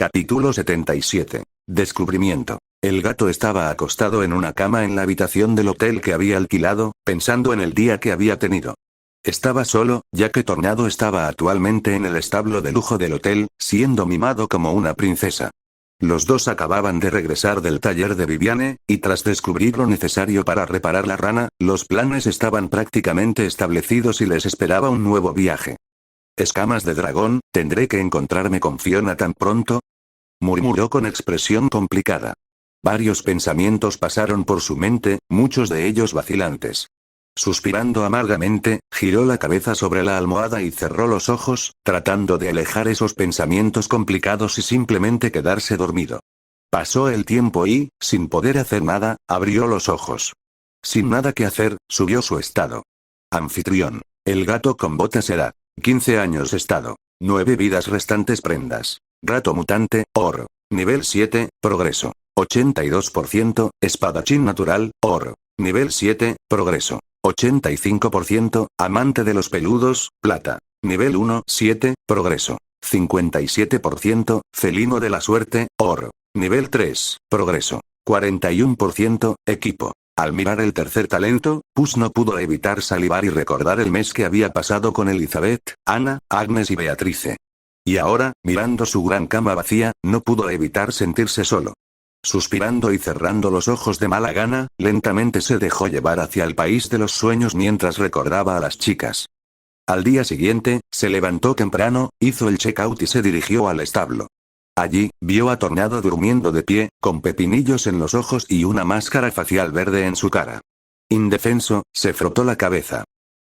Capítulo 77. Descubrimiento. El gato estaba acostado en una cama en la habitación del hotel que había alquilado, pensando en el día que había tenido. Estaba solo, ya que Tornado estaba actualmente en el establo de lujo del hotel, siendo mimado como una princesa. Los dos acababan de regresar del taller de Viviane, y tras descubrir lo necesario para reparar la rana, los planes estaban prácticamente establecidos y les esperaba un nuevo viaje. Escamas de dragón, ¿tendré que encontrarme con Fiona tan pronto? Murmuró con expresión complicada. Varios pensamientos pasaron por su mente, muchos de ellos vacilantes. Suspirando amargamente, giró la cabeza sobre la almohada y cerró los ojos, tratando de alejar esos pensamientos complicados y simplemente quedarse dormido. Pasó el tiempo y, sin poder hacer nada, abrió los ojos. Sin nada que hacer, subió su estado. Anfitrión. El gato con botas edad. 15 años estado. 9 vidas restantes prendas. Gato mutante, oro. Nivel 7, progreso. 82%, espadachín natural, oro. Nivel 7, progreso. 85%, amante de los peludos, plata. Nivel 1, 7, progreso. 57%, felino de la suerte, oro. Nivel 3, progreso. 41%, equipo. Al mirar el tercer talento, Puss no pudo evitar salivar y recordar el mes que había pasado con Elizabeth, Ana, Agnes y Beatrice. Y ahora, mirando su gran cama vacía, no pudo evitar sentirse solo. Suspirando y cerrando los ojos de mala gana, lentamente se dejó llevar hacia el país de los sueños mientras recordaba a las chicas. Al día siguiente, se levantó temprano, hizo el check-out y se dirigió al establo. Allí, vio a Tornado durmiendo de pie, con pepinillos en los ojos y una máscara facial verde en su cara. Indefenso, se frotó la cabeza.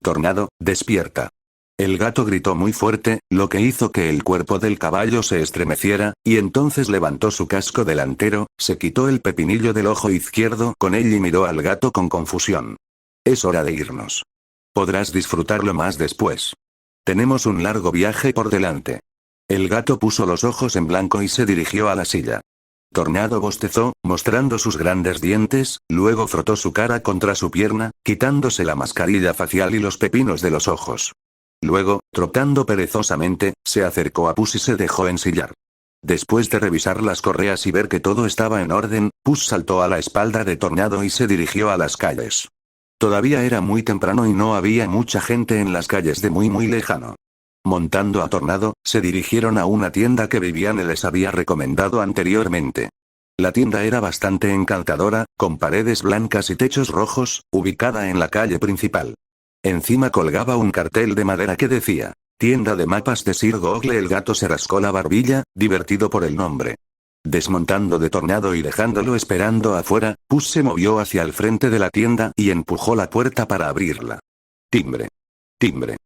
Tornado, despierta. El gato gritó muy fuerte, lo que hizo que el cuerpo del caballo se estremeciera, y entonces levantó su casco delantero, se quitó el pepinillo del ojo izquierdo con él y miró al gato con confusión. Es hora de irnos. Podrás disfrutarlo más después. Tenemos un largo viaje por delante. El gato puso los ojos en blanco y se dirigió a la silla. Tornado bostezó, mostrando sus grandes dientes, luego frotó su cara contra su pierna, quitándose la mascarilla facial y los pepinos de los ojos. Luego, trotando perezosamente, se acercó a Puss y se dejó ensillar. Después de revisar las correas y ver que todo estaba en orden, Puss saltó a la espalda de Tornado y se dirigió a las calles. Todavía era muy temprano y no había mucha gente en las calles de muy lejano. Montando a Tornado, se dirigieron a una tienda que Viviane les había recomendado anteriormente. La tienda era bastante encantadora, con paredes blancas y techos rojos, ubicada en la calle principal. Encima colgaba un cartel de madera que decía, tienda de mapas de Sir Google. El gato se rascó la barbilla, divertido por el nombre. Desmontando de Tornado y dejándolo esperando afuera, Puss se movió hacia el frente de la tienda y empujó la puerta para abrirla. Timbre. Timbre.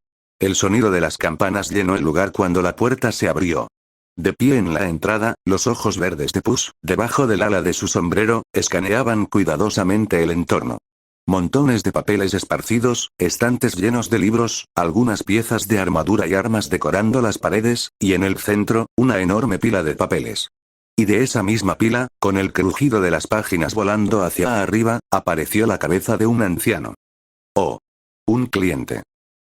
El sonido de las campanas llenó el lugar cuando la puerta se abrió. De pie en la entrada, los ojos verdes de Puss, debajo del ala de su sombrero, escaneaban cuidadosamente el entorno. Montones de papeles esparcidos, estantes llenos de libros, algunas piezas de armadura y armas decorando las paredes, y en el centro, una enorme pila de papeles. Y de esa misma pila, con el crujido de las páginas volando hacia arriba, apareció la cabeza de un anciano. Oh. Un cliente.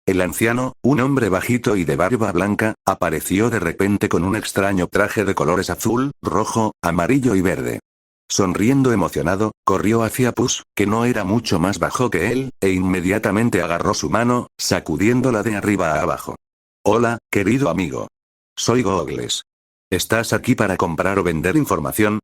El anciano, un hombre bajito y de barba blanca, apareció de repente con un extraño traje de colores azul, rojo, amarillo y verde. Sonriendo emocionado, corrió hacia Puss, que no era mucho más bajo que él, e inmediatamente agarró su mano, sacudiéndola de arriba a abajo. Hola, querido amigo. Soy Googles. ¿Estás aquí para comprar o vender información?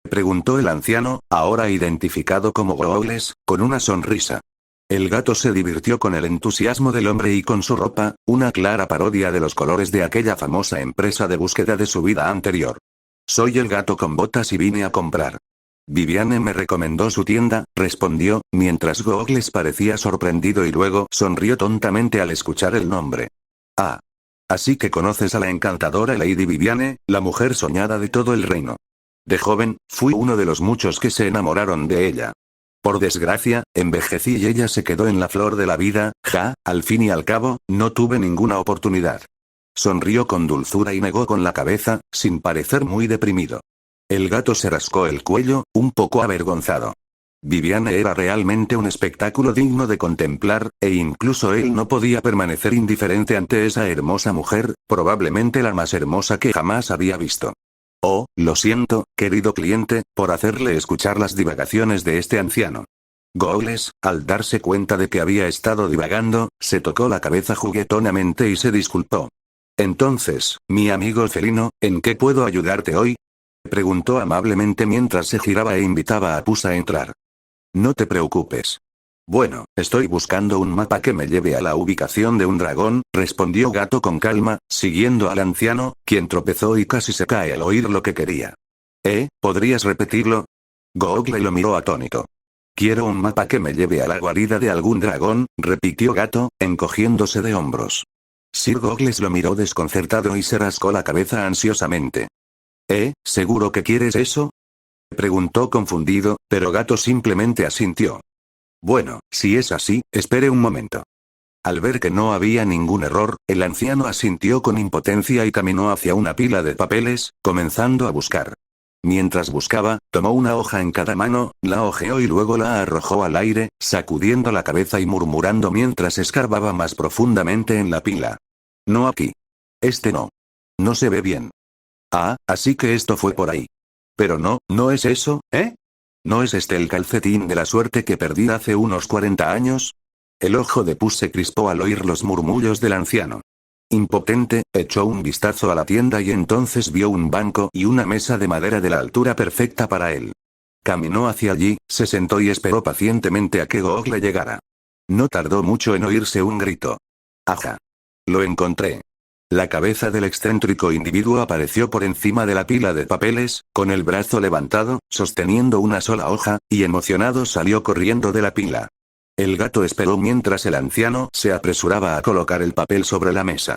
Preguntó el anciano, ahora identificado como Googles, con una sonrisa. El gato se divirtió con el entusiasmo del hombre y con su ropa, una clara parodia de los colores de aquella famosa empresa de búsqueda de su vida anterior. Soy el gato con botas y vine a comprar. Viviane me recomendó su tienda, respondió, mientras Googles parecía sorprendido y luego sonrió tontamente al escuchar el nombre. Ah. Así que conoces a la encantadora Lady Viviane, la mujer soñada de todo el reino. De joven, fui uno de los muchos que se enamoraron de ella. Por desgracia, envejecí y ella se quedó en la flor de la vida, al fin y al cabo, no tuve ninguna oportunidad. Sonrió con dulzura y negó con la cabeza, sin parecer muy deprimido. El gato se rascó el cuello, un poco avergonzado. Viviane era realmente un espectáculo digno de contemplar, e incluso él no podía permanecer indiferente ante esa hermosa mujer, probablemente la más hermosa que jamás había visto. Oh, lo siento, querido cliente, por hacerle escuchar las divagaciones de este anciano. Googles, al darse cuenta de que había estado divagando, se tocó la cabeza juguetonamente y se disculpó. Entonces, mi amigo felino, ¿en qué puedo ayudarte hoy? Preguntó amablemente mientras se giraba e invitaba a Puss a entrar. No te preocupes. Bueno, estoy buscando un mapa que me lleve a la ubicación de un dragón, respondió Gato con calma, siguiendo al anciano, quien tropezó y casi se cae al oír lo que quería. ¿Podrías repetirlo? Google lo miró atónito. Quiero un mapa que me lleve a la guarida de algún dragón, repitió Gato, encogiéndose de hombros. Sir Googles lo miró desconcertado y se rascó la cabeza ansiosamente. ¿Seguro que quieres eso? Preguntó confundido, pero Gato simplemente asintió. Bueno, si es así, espere un momento. Al ver que no había ningún error, el anciano asintió con impotencia y caminó hacia una pila de papeles, comenzando a buscar. Mientras buscaba, tomó una hoja en cada mano, la hojeó y luego la arrojó al aire, sacudiendo la cabeza y murmurando mientras escarbaba más profundamente en la pila. No aquí. Este no. No se ve bien. Así que esto fue por ahí. Pero no es eso, ¿eh? ¿No es este el calcetín de la suerte que perdí hace unos 40 años? El ojo de Puss se crispó al oír los murmullos del anciano. Impotente, echó un vistazo a la tienda y entonces vio un banco y una mesa de madera de la altura perfecta para él. Caminó hacia allí, se sentó y esperó pacientemente a que Google llegara. No tardó mucho en oírse un grito. ¡Ajá! Lo encontré. La cabeza del excéntrico individuo apareció por encima de la pila de papeles, con el brazo levantado, sosteniendo una sola hoja, y emocionado salió corriendo de la pila. El gato esperó mientras el anciano se apresuraba a colocar el papel sobre la mesa.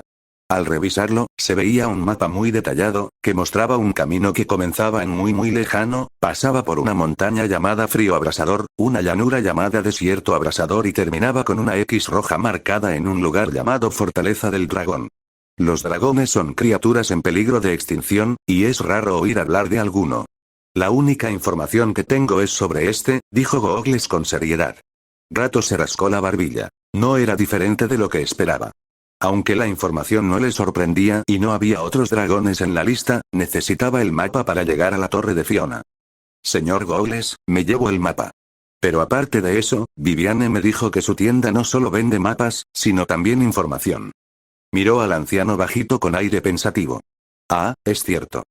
Al revisarlo, se veía un mapa muy detallado, que mostraba un camino que comenzaba en muy lejano, pasaba por una montaña llamada Frío Abrasador, una llanura llamada Desierto Abrasador y terminaba con una X roja marcada en un lugar llamado Fortaleza del Dragón. Los dragones son criaturas en peligro de extinción, y es raro oír hablar de alguno. La única información que tengo es sobre este, dijo Googles con seriedad. Gato se rascó la barbilla. No era diferente de lo que esperaba. Aunque la información no le sorprendía y no había otros dragones en la lista, necesitaba el mapa para llegar a la torre de Fiona. Señor Googles, me llevo el mapa. Pero aparte de eso, Viviane me dijo que su tienda no solo vende mapas, sino también información. Miró al anciano bajito con aire pensativo. Es cierto.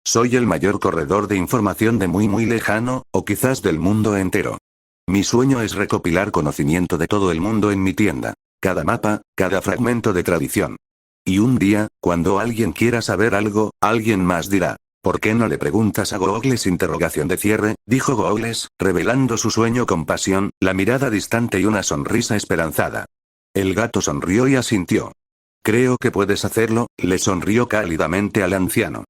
Soy el mayor corredor de información de muy lejano, o quizás del mundo entero. Mi sueño es recopilar conocimiento de todo el mundo en mi tienda. Cada mapa, cada fragmento de tradición. Y un día, cuando alguien quiera saber algo, alguien más dirá, ¿por qué no le preguntas a Googles? Interrogación de cierre, dijo Googles, revelando su sueño con pasión, la mirada distante y una sonrisa esperanzada. El gato sonrió y asintió. Creo que puedes hacerlo, le sonrió cálidamente al anciano.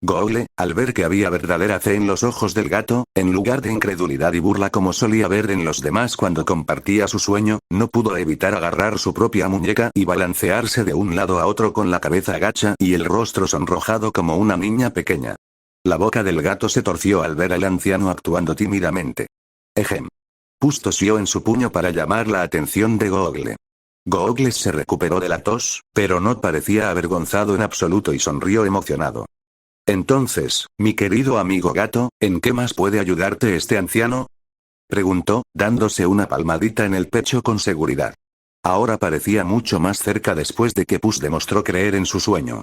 Google, al ver que había verdadera fe en los ojos del gato, en lugar de incredulidad y burla como solía ver en los demás cuando compartía su sueño, no pudo evitar agarrar su propia muñeca y balancearse de un lado a otro con la cabeza agacha y el rostro sonrojado como una niña pequeña. La boca del gato se torció al ver al anciano actuando tímidamente. Ejem. Puss tosió en su puño para llamar la atención de Google. Googles se recuperó de la tos, pero no parecía avergonzado en absoluto y sonrió emocionado. Entonces, mi querido amigo gato, ¿en qué más puede ayudarte este anciano? Preguntó, dándose una palmadita en el pecho con seguridad. Ahora parecía mucho más cerca después de que Puss demostró creer en su sueño.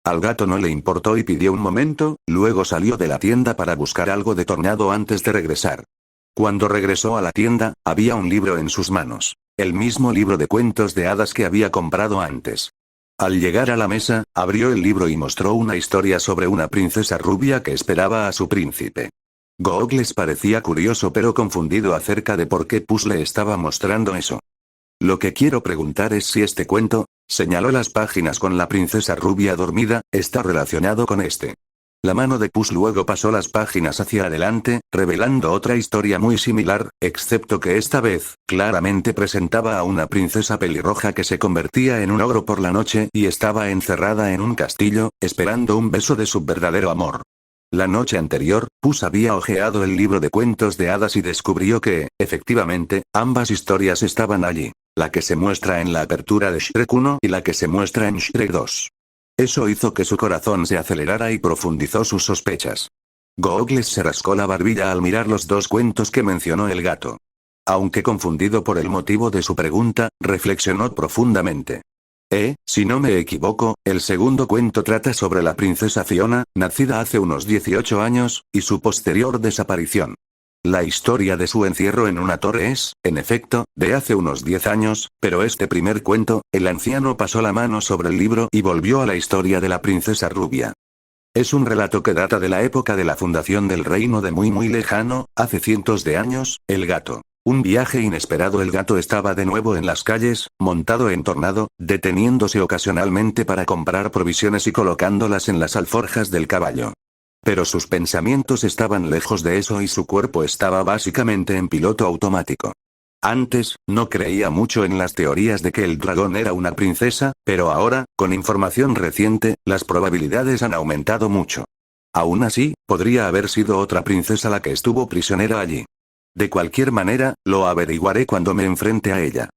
Al gato no le importó y pidió un momento, luego salió de la tienda para buscar algo de tornado antes de regresar. Cuando regresó a la tienda, había un libro en sus manos. El mismo libro de cuentos de hadas que había comprado antes. Al llegar a la mesa, abrió el libro y mostró una historia sobre una princesa rubia que esperaba a su príncipe. Googles parecía curioso pero confundido acerca de por qué Puss le estaba mostrando eso. Lo que quiero preguntar es si este cuento, señaló las páginas con la princesa rubia dormida, está relacionado con este. La mano de Puss luego pasó las páginas hacia adelante, revelando otra historia muy similar, excepto que esta vez, claramente presentaba a una princesa pelirroja que se convertía en un ogro por la noche y estaba encerrada en un castillo, esperando un beso de su verdadero amor. La noche anterior, Puss había hojeado el libro de cuentos de hadas y descubrió que, efectivamente, ambas historias estaban allí. La que se muestra en la apertura de Shrek 1 y la que se muestra en Shrek 2. Eso hizo que su corazón se acelerara y profundizó sus sospechas. Googles se rascó la barbilla al mirar los dos cuentos que mencionó el gato. Aunque confundido por el motivo de su pregunta, reflexionó profundamente. Si no me equivoco, el segundo cuento trata sobre la princesa Fiona, nacida hace unos 18 años, y su posterior desaparición. La historia de su encierro en una torre es, en efecto, de hace unos 10 años, pero este primer cuento, el anciano pasó la mano sobre el libro y volvió a la historia de la princesa rubia. Es un relato que data de la época de la fundación del reino de muy lejano, hace cientos de años, el gato. Un viaje inesperado. El gato estaba de nuevo en las calles, montado en Tornado, deteniéndose ocasionalmente para comprar provisiones y colocándolas en las alforjas del caballo. Pero sus pensamientos estaban lejos de eso y su cuerpo estaba básicamente en piloto automático. Antes, no creía mucho en las teorías de que el dragón era una princesa, pero ahora, con información reciente, las probabilidades han aumentado mucho. Aún así, podría haber sido otra princesa la que estuvo prisionera allí. De cualquier manera, lo averiguaré cuando me enfrente a ella.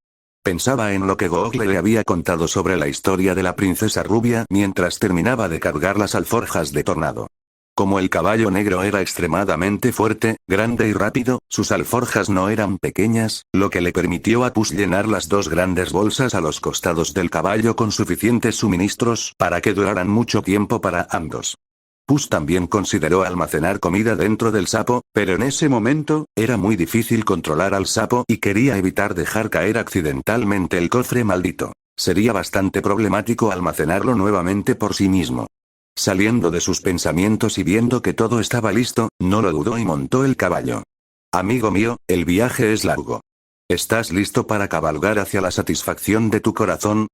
Pensaba en lo que Google le había contado sobre la historia de la princesa rubia mientras terminaba de cargar las alforjas de Tornado. Como el caballo negro era extremadamente fuerte, grande y rápido, sus alforjas no eran pequeñas, lo que le permitió a Puss llenar las dos grandes bolsas a los costados del caballo con suficientes suministros para que duraran mucho tiempo para ambos. Puss también consideró almacenar comida dentro del sapo, pero en ese momento, era muy difícil controlar al sapo y quería evitar dejar caer accidentalmente el cofre maldito. Sería bastante problemático almacenarlo nuevamente por sí mismo. Saliendo de sus pensamientos y viendo que todo estaba listo, no lo dudó y montó el caballo. Amigo mío, el viaje es largo. ¿Estás listo para cabalgar hacia la satisfacción de tu corazón?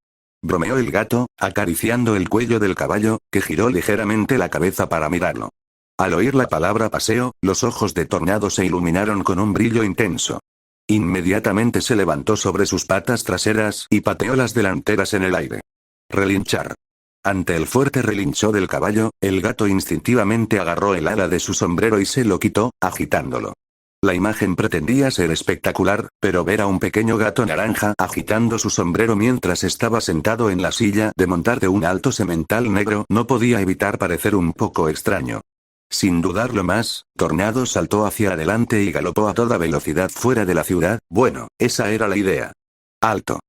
Bromeó el gato, acariciando el cuello del caballo, que giró ligeramente la cabeza para mirarlo. Al oír la palabra paseo, los ojos de Tornado se iluminaron con un brillo intenso. Inmediatamente se levantó sobre sus patas traseras y pateó las delanteras en el aire. Relinchar. Ante el fuerte relincho del caballo, el gato instintivamente agarró el ala de su sombrero y se lo quitó, agitándolo. La imagen pretendía ser espectacular, pero ver a un pequeño gato naranja agitando su sombrero mientras estaba sentado en la silla de montar de un alto semental negro no podía evitar parecer un poco extraño. Sin dudarlo más, Tornado saltó hacia adelante y galopó a toda velocidad fuera de la ciudad. Bueno, esa era la idea. ¡Alto!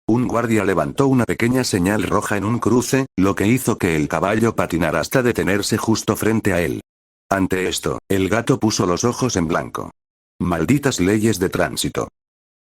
Un guardia levantó una pequeña señal roja en un cruce, lo que hizo que el caballo patinara hasta detenerse justo frente a él. Ante esto, el gato puso los ojos en blanco. Malditas leyes de tránsito.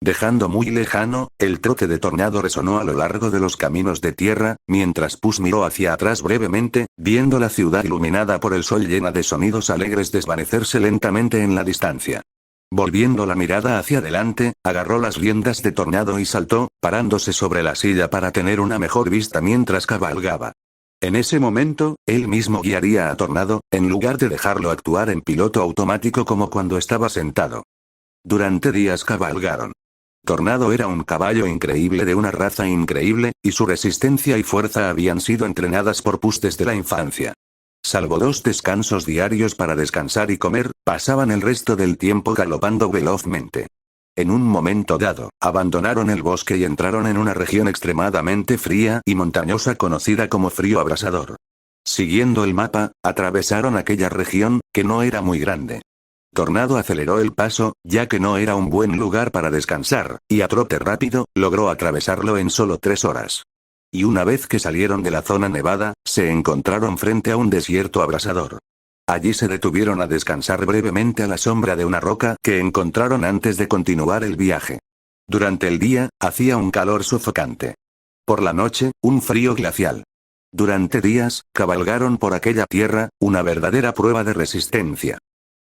Dejando muy lejano, el trote de Tornado resonó a lo largo de los caminos de tierra, mientras Puss miró hacia atrás brevemente, viendo la ciudad iluminada por el sol llena de sonidos alegres desvanecerse lentamente en la distancia. Volviendo la mirada hacia adelante, agarró las riendas de Tornado y saltó, parándose sobre la silla para tener una mejor vista mientras cabalgaba. En ese momento, él mismo guiaría a Tornado, en lugar de dejarlo actuar en piloto automático como cuando estaba sentado. Durante días cabalgaron. Tornado era un caballo increíble de una raza increíble, y su resistencia y fuerza habían sido entrenadas por Puss desde la infancia. Salvo 2 descansos diarios para descansar y comer, pasaban el resto del tiempo galopando velozmente. En un momento dado, abandonaron el bosque y entraron en una región extremadamente fría y montañosa conocida como Frío Abrasador. Siguiendo el mapa, atravesaron aquella región, que no era muy grande. Tornado aceleró el paso, ya que no era un buen lugar para descansar, y a trote rápido, logró atravesarlo en solo 3 horas. Y una vez que salieron de la zona nevada, se encontraron frente a un desierto abrasador. Allí se detuvieron a descansar brevemente a la sombra de una roca que encontraron antes de continuar el viaje. Durante el día, hacía un calor sofocante. Por la noche, un frío glacial. Durante días, cabalgaron por aquella tierra, una verdadera prueba de resistencia.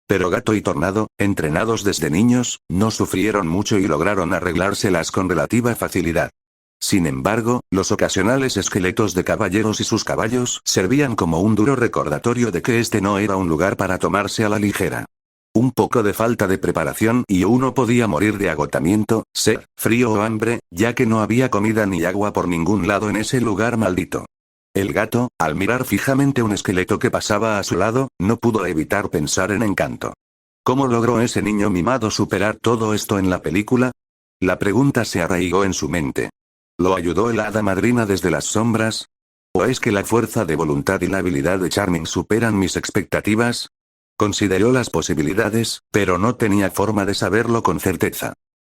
Pero Gato y Tornado, entrenados desde niños, no sufrieron mucho y lograron arreglárselas con relativa facilidad. Sin embargo, los ocasionales esqueletos de caballeros y sus caballos servían como un duro recordatorio de que este no era un lugar para tomarse a la ligera. Un poco de falta de preparación y uno podía morir de agotamiento, sed, frío o hambre, ya que no había comida ni agua por ningún lado en ese lugar maldito. El gato, al mirar fijamente un esqueleto que pasaba a su lado, no pudo evitar pensar en Encanto. ¿Cómo logró ese niño mimado superar todo esto en la película? La pregunta se arraigó en su mente. ¿Lo ayudó el hada madrina desde las sombras? ¿O es que la fuerza de voluntad y la habilidad de Charming superan mis expectativas? Consideró las posibilidades, pero no tenía forma de saberlo con certeza.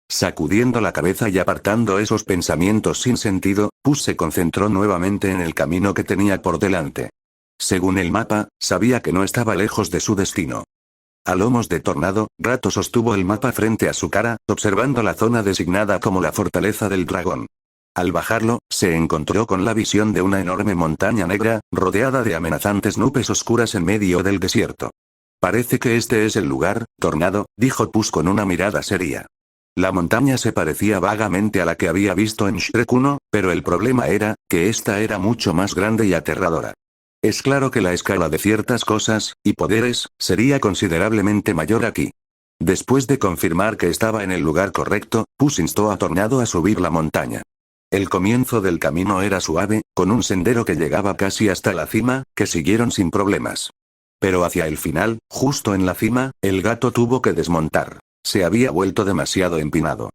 Sacudiendo la cabeza y apartando esos pensamientos sin sentido, Puss se concentró nuevamente en el camino que tenía por delante. Según el mapa, sabía que no estaba lejos de su destino. A lomos de Tornado, Rato sostuvo el mapa frente a su cara, observando la zona designada como la fortaleza del dragón. Al bajarlo, se encontró con la visión de una enorme montaña negra, rodeada de amenazantes nubes oscuras en medio del desierto. Parece que este es el lugar, Tornado, dijo Puss con una mirada seria. La montaña se parecía vagamente a la que había visto en Shrek 1, pero el problema era, que esta era mucho más grande y aterradora. Es claro que la escala de ciertas cosas, y poderes, sería considerablemente mayor aquí. Después de confirmar que estaba en el lugar correcto, Puss instó a Tornado a subir la montaña. El comienzo del camino era suave, con un sendero que llegaba casi hasta la cima, que siguieron sin problemas. Pero hacia el final, justo en la cima, el gato tuvo que desmontar. Se había vuelto demasiado empinado.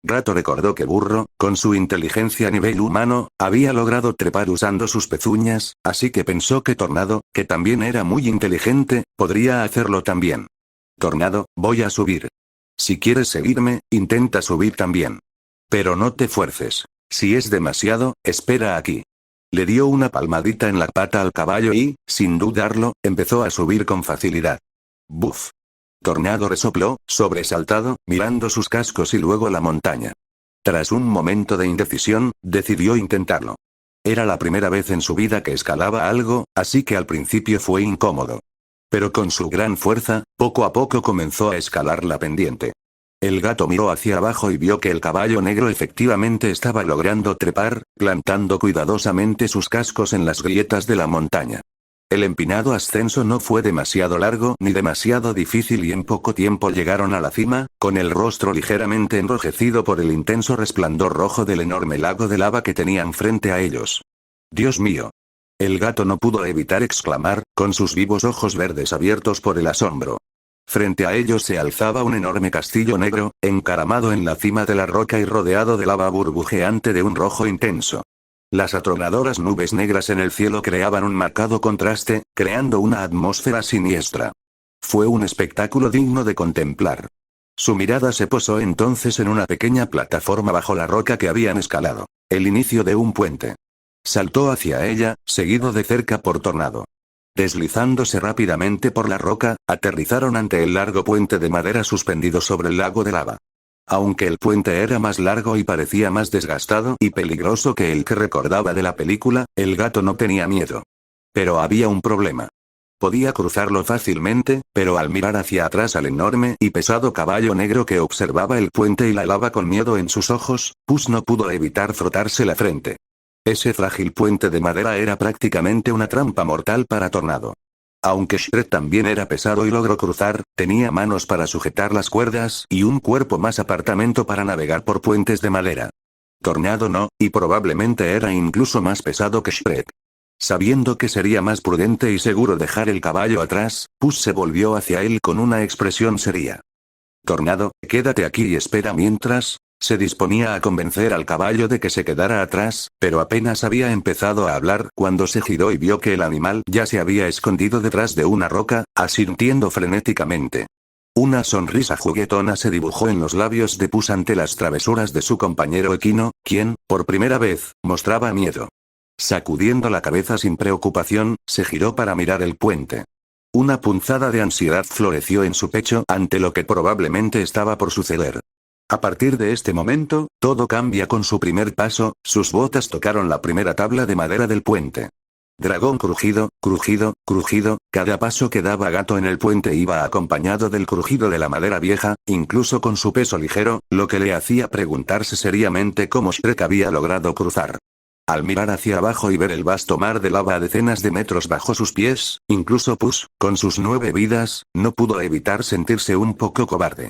Rato recordó que Burro, con su inteligencia a nivel humano, había logrado trepar usando sus pezuñas, así que pensó que Tornado, que también era muy inteligente, podría hacerlo también. Tornado, voy a subir. Si quieres seguirme, intenta subir también. Pero no te fuerces. Si es demasiado, espera aquí. Le dio una palmadita en la pata al caballo y, sin dudarlo, empezó a subir con facilidad. ¡Buf! Tornado resopló, sobresaltado, mirando sus cascos y luego la montaña. Tras un momento de indecisión, decidió intentarlo. Era la primera vez en su vida que escalaba algo, así que al principio fue incómodo. Pero con su gran fuerza, poco a poco comenzó a escalar la pendiente. El gato miró hacia abajo y vio que el caballo negro efectivamente estaba logrando trepar, plantando cuidadosamente sus cascos en las grietas de la montaña. El empinado ascenso no fue demasiado largo ni demasiado difícil y en poco tiempo llegaron a la cima, con el rostro ligeramente enrojecido por el intenso resplandor rojo del enorme lago de lava que tenían frente a ellos. ¡Dios mío! El gato no pudo evitar exclamar, con sus vivos ojos verdes abiertos por el asombro. Frente a ellos se alzaba un enorme castillo negro, encaramado en la cima de la roca y rodeado de lava burbujeante de un rojo intenso. Las atronadoras nubes negras en el cielo creaban un marcado contraste, creando una atmósfera siniestra. Fue un espectáculo digno de contemplar. Su mirada se posó entonces en una pequeña plataforma bajo la roca que habían escalado. El inicio de un puente. Saltó hacia ella, seguido de cerca por Tornado. Deslizándose rápidamente por la roca, aterrizaron ante el largo puente de madera suspendido sobre el lago de lava. Aunque el puente era más largo y parecía más desgastado y peligroso que el que recordaba de la película, el gato no tenía miedo. Pero había un problema. Podía cruzarlo fácilmente, pero al mirar hacia atrás al enorme y pesado caballo negro que observaba el puente y la lava con miedo en sus ojos, Puss no pudo evitar frotarse la frente. Ese frágil puente de madera era prácticamente una trampa mortal para Tornado. Aunque Shrek también era pesado y logró cruzar, tenía manos para sujetar las cuerdas y un cuerpo más apartamento para navegar por puentes de madera. Tornado no, y probablemente era incluso más pesado que Shrek. Sabiendo que sería más prudente y seguro dejar el caballo atrás, Puss se volvió hacia él con una expresión seria. Tornado, quédate aquí y espera mientras. Se disponía a convencer al caballo de que se quedara atrás, pero apenas había empezado a hablar cuando se giró y vio que el animal ya se había escondido detrás de una roca, asintiendo frenéticamente. Una sonrisa juguetona se dibujó en los labios de Puss ante las travesuras de su compañero equino, quien, por primera vez, mostraba miedo. Sacudiendo la cabeza sin preocupación, se giró para mirar el puente. Una punzada de ansiedad floreció en su pecho ante lo que probablemente estaba por suceder. A partir de este momento, todo cambia con su primer paso, sus botas tocaron la primera tabla de madera del puente. Dragón crujido, crujido, crujido, cada paso que daba Gato en el puente iba acompañado del crujido de la madera vieja, incluso con su peso ligero, lo que le hacía preguntarse seriamente cómo Shrek había logrado cruzar. Al mirar hacia abajo y ver el vasto mar de lava a decenas de metros bajo sus pies, incluso Puss, con sus 9 vidas, no pudo evitar sentirse un poco cobarde.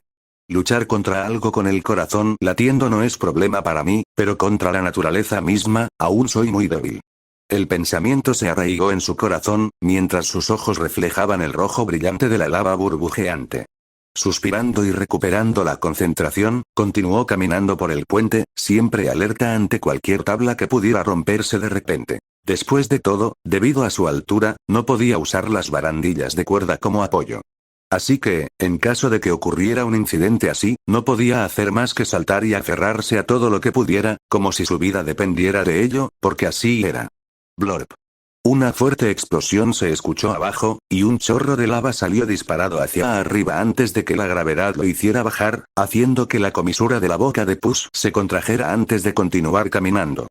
Luchar contra algo con el corazón latiendo no es problema para mí, pero contra la naturaleza misma, aún soy muy débil. El pensamiento se arraigó en su corazón, mientras sus ojos reflejaban el rojo brillante de la lava burbujeante. suspirando y recuperando la concentración, continuó caminando por el puente, siempre alerta ante cualquier tabla que pudiera romperse de repente. Después de todo, debido a su altura, no podía usar las barandillas de cuerda como apoyo. Así que, en caso de que ocurriera un incidente así, no podía hacer más que saltar y aferrarse a todo lo que pudiera, como si su vida dependiera de ello, porque así era. Blorp. Una fuerte explosión se escuchó abajo, y un chorro de lava salió disparado hacia arriba antes de que la gravedad lo hiciera bajar, haciendo que la comisura de la boca de Puss se contrajera antes de continuar caminando.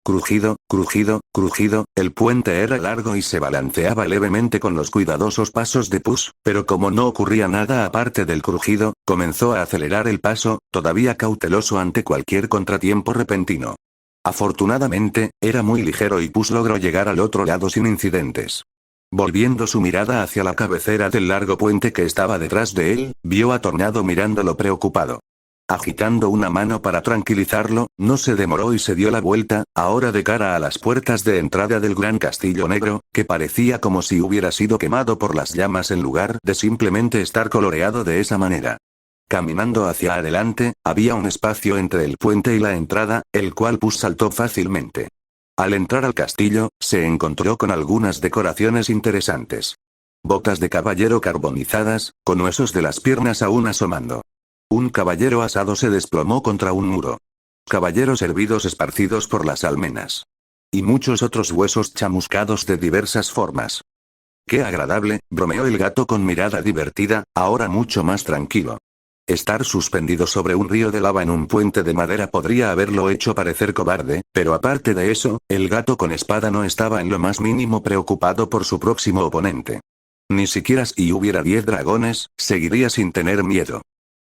Crujido, crujido, crujido, el puente era largo y se balanceaba levemente con los cuidadosos pasos de Puss, pero como no ocurría nada aparte del crujido, comenzó a acelerar el paso, todavía cauteloso ante cualquier contratiempo repentino. Afortunadamente, era muy ligero y Puss logró llegar al otro lado sin incidentes. Volviendo su mirada hacia la cabecera del largo puente que estaba detrás de él, vio a Tornado mirándolo preocupado. Agitando una mano para tranquilizarlo, no se demoró y se dio la vuelta, ahora de cara a las puertas de entrada del gran castillo negro, que parecía como si hubiera sido quemado por las llamas en lugar de simplemente estar coloreado de esa manera. Caminando hacia adelante, había un espacio entre el puente y la entrada, el cual Puss saltó fácilmente. Al entrar al castillo, se encontró con algunas decoraciones interesantes. Botas de caballero carbonizadas, con huesos de las piernas aún asomando. Un caballero asado se desplomó contra un muro. Caballeros hervidos esparcidos por las almenas. Y muchos otros huesos chamuscados de diversas formas. ¡Qué agradable!, bromeó el gato con mirada divertida, ahora mucho más tranquilo. Estar suspendido sobre un río de lava en un puente de madera podría haberlo hecho parecer cobarde, pero aparte de eso, el gato con espada no estaba en lo más mínimo preocupado por su próximo oponente. Ni siquiera si hubiera 10 dragones, seguiría sin tener miedo.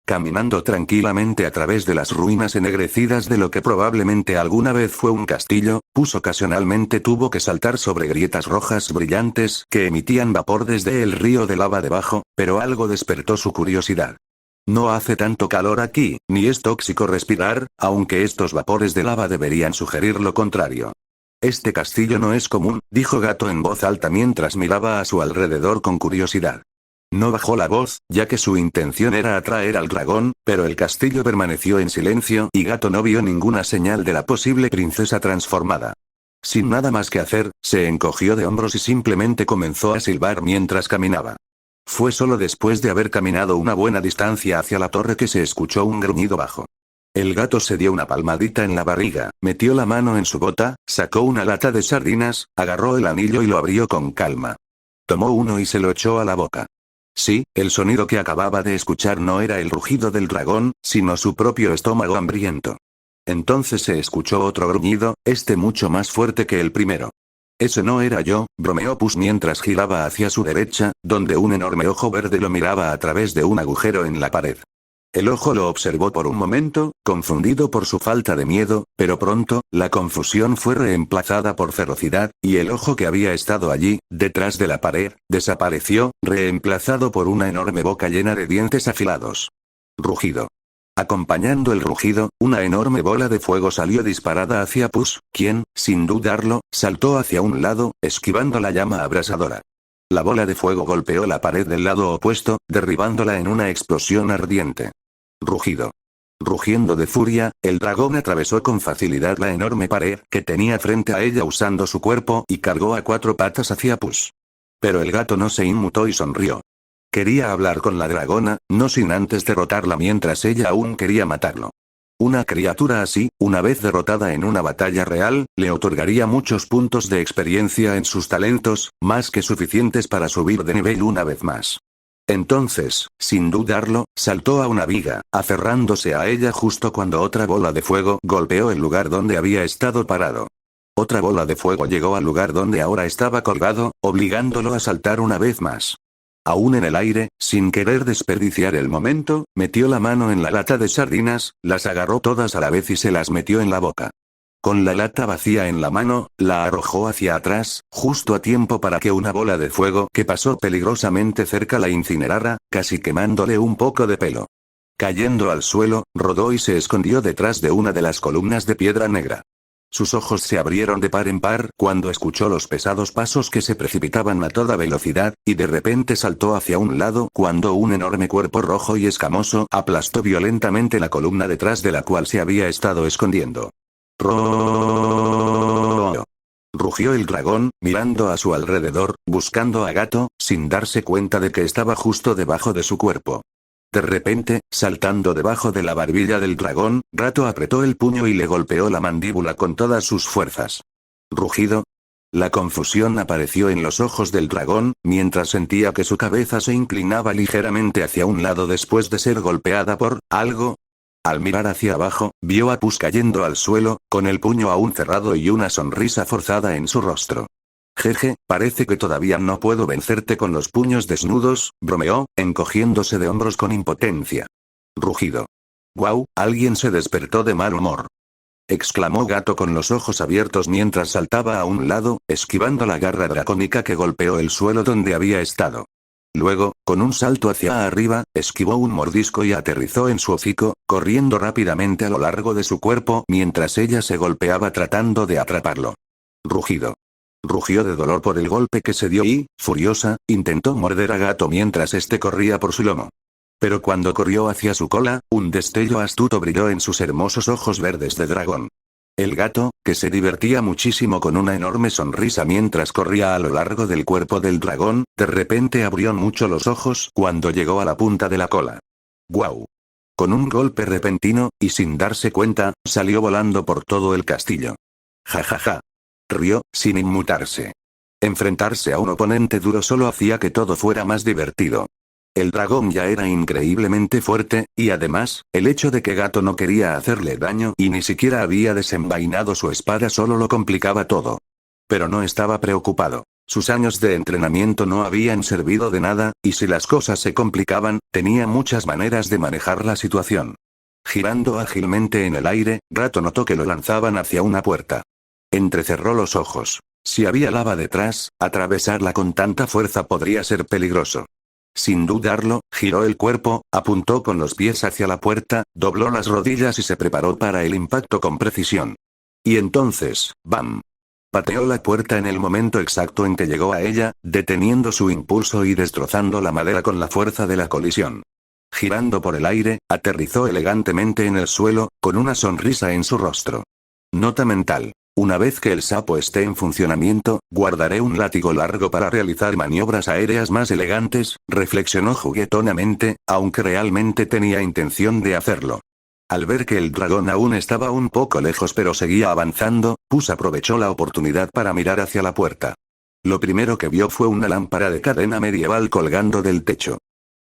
Caminando tranquilamente a través de las ruinas ennegrecidas de lo que probablemente alguna vez fue un castillo, Puss ocasionalmente tuvo que saltar sobre grietas rojas brillantes que emitían vapor desde el río de lava debajo, pero algo despertó su curiosidad. No hace tanto calor aquí, ni es tóxico respirar, aunque estos vapores de lava deberían sugerir lo contrario. Este castillo no es común, dijo Gato en voz alta mientras miraba a su alrededor con curiosidad. No bajó la voz, ya que su intención era atraer al dragón, pero el castillo permaneció en silencio y Gato no vio ninguna señal de la posible princesa transformada. Sin nada más que hacer, se encogió de hombros y simplemente comenzó a silbar mientras caminaba. Fue solo después de haber caminado una buena distancia hacia la torre que se escuchó un gruñido bajo. El gato se dio una palmadita en la barriga, metió la mano en su bota, sacó una lata de sardinas, agarró el anillo y lo abrió con calma. Tomó uno y se lo echó a la boca. Sí, el sonido que acababa de escuchar no era el rugido del dragón, sino su propio estómago hambriento. Entonces se escuchó otro gruñido, este mucho más fuerte que el primero. Ese no era yo, bromeó Puss mientras giraba hacia su derecha, donde un enorme ojo verde lo miraba a través de un agujero en la pared. El ojo lo observó por un momento, confundido por su falta de miedo, pero pronto, la confusión fue reemplazada por ferocidad, y el ojo que había estado allí, detrás de la pared, desapareció, reemplazado por una enorme boca llena de dientes afilados. Rugido. Acompañando el rugido, una enorme bola de fuego salió disparada hacia Puss, quien, sin dudarlo, saltó hacia un lado, esquivando la llama abrasadora. La bola de fuego golpeó la pared del lado opuesto, derribándola en una explosión ardiente. Rugido. Rugiendo de furia, el dragón atravesó con facilidad la enorme pared que tenía frente a ella usando su cuerpo y cargó a 4 patas hacia Puss. Pero el gato no se inmutó y sonrió. Quería hablar con la dragona, no sin antes derrotarla mientras ella aún quería matarlo. Una criatura así, una vez derrotada en una batalla real, le otorgaría muchos puntos de experiencia en sus talentos, más que suficientes para subir de nivel una vez más. Entonces, sin dudarlo, saltó a una viga, aferrándose a ella justo cuando otra bola de fuego golpeó el lugar donde había estado parado. Otra bola de fuego llegó al lugar donde ahora estaba colgado, obligándolo a saltar una vez más. Aún en el aire, sin querer desperdiciar el momento, metió la mano en la lata de sardinas, las agarró todas a la vez y se las metió en la boca. Con la lata vacía en la mano, la arrojó hacia atrás, justo a tiempo para que una bola de fuego que pasó peligrosamente cerca la incinerara, casi quemándole un poco de pelo. Cayendo al suelo, rodó y se escondió detrás de una de las columnas de piedra negra. Sus ojos se abrieron de par en par cuando escuchó los pesados pasos que se precipitaban a toda velocidad, y de repente saltó hacia un lado cuando un enorme cuerpo rojo y escamoso aplastó violentamente la columna detrás de la cual se había estado escondiendo. ¡Roar! Rugió el dragón, mirando a su alrededor, buscando a Gato, sin darse cuenta de que estaba justo debajo de su cuerpo. De repente, saltando debajo de la barbilla del dragón, Gato apretó el puño y le golpeó la mandíbula con todas sus fuerzas. ¿Rugido? La confusión apareció en los ojos del dragón, mientras sentía que su cabeza se inclinaba ligeramente hacia un lado después de ser golpeada por algo. Al mirar hacia abajo, vio a Puss cayendo al suelo, con el puño aún cerrado y una sonrisa forzada en su rostro. Jeje, parece que todavía no puedo vencerte con los puños desnudos, bromeó, encogiéndose de hombros con impotencia. Rugido. ¡Guau! Alguien se despertó de mal humor. Exclamó Gato con los ojos abiertos mientras saltaba a un lado, esquivando la garra dracónica que golpeó el suelo donde había estado. Luego, con un salto hacia arriba, esquivó un mordisco y aterrizó en su hocico, corriendo rápidamente a lo largo de su cuerpo mientras ella se golpeaba tratando de atraparlo. Rugido. Rugió de dolor por el golpe que se dio y, furiosa, intentó morder a Gato mientras este corría por su lomo. Pero cuando corrió hacia su cola, un destello astuto brilló en sus hermosos ojos verdes de dragón. El gato, que se divertía muchísimo con una enorme sonrisa mientras corría a lo largo del cuerpo del dragón, de repente abrió mucho los ojos cuando llegó a la punta de la cola. ¡Guau! Con un golpe repentino, y sin darse cuenta, salió volando por todo el castillo. ¡Ja ja ja! Rió, sin inmutarse. Enfrentarse a un oponente duro solo hacía que todo fuera más divertido. El dragón ya era increíblemente fuerte, y además, el hecho de que Gato no quería hacerle daño y ni siquiera había desenvainado su espada solo lo complicaba todo. Pero no estaba preocupado. Sus años de entrenamiento no habían servido de nada, y si las cosas se complicaban, tenía muchas maneras de manejar la situación. Girando ágilmente en el aire, Gato notó que lo lanzaban hacia una puerta. Entrecerró los ojos. Si había lava detrás, atravesarla con tanta fuerza podría ser peligroso. Sin dudarlo, giró el cuerpo, apuntó con los pies hacia la puerta, dobló las rodillas y se preparó para el impacto con precisión. Y entonces, ¡bam! Pateó la puerta en el momento exacto en que llegó a ella, deteniendo su impulso y destrozando la madera con la fuerza de la colisión. Girando por el aire, aterrizó elegantemente en el suelo, con una sonrisa en su rostro. Nota mental. Una vez que el sapo esté en funcionamiento, guardaré un látigo largo para realizar maniobras aéreas más elegantes, reflexionó juguetonamente, aunque realmente tenía intención de hacerlo. Al ver que el dragón aún estaba un poco lejos pero seguía avanzando, Puss aprovechó la oportunidad para mirar hacia la puerta. Lo primero que vio fue una lámpara de cadena medieval colgando del techo.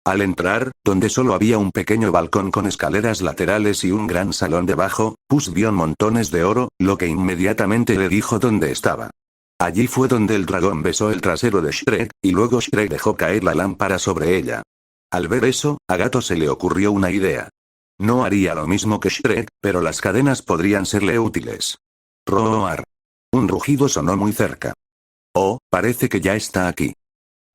Al entrar, donde solo había un pequeño balcón con escaleras laterales y un gran salón debajo, Puss vio montones de oro, lo que inmediatamente le dijo dónde estaba. Allí fue donde el dragón besó el trasero de Shrek, y luego Shrek dejó caer la lámpara sobre ella. Al ver eso, a Gato se le ocurrió una idea. No haría lo mismo que Shrek, pero las cadenas podrían serle útiles. Roar. Un rugido sonó muy cerca. Oh, parece que ya está aquí.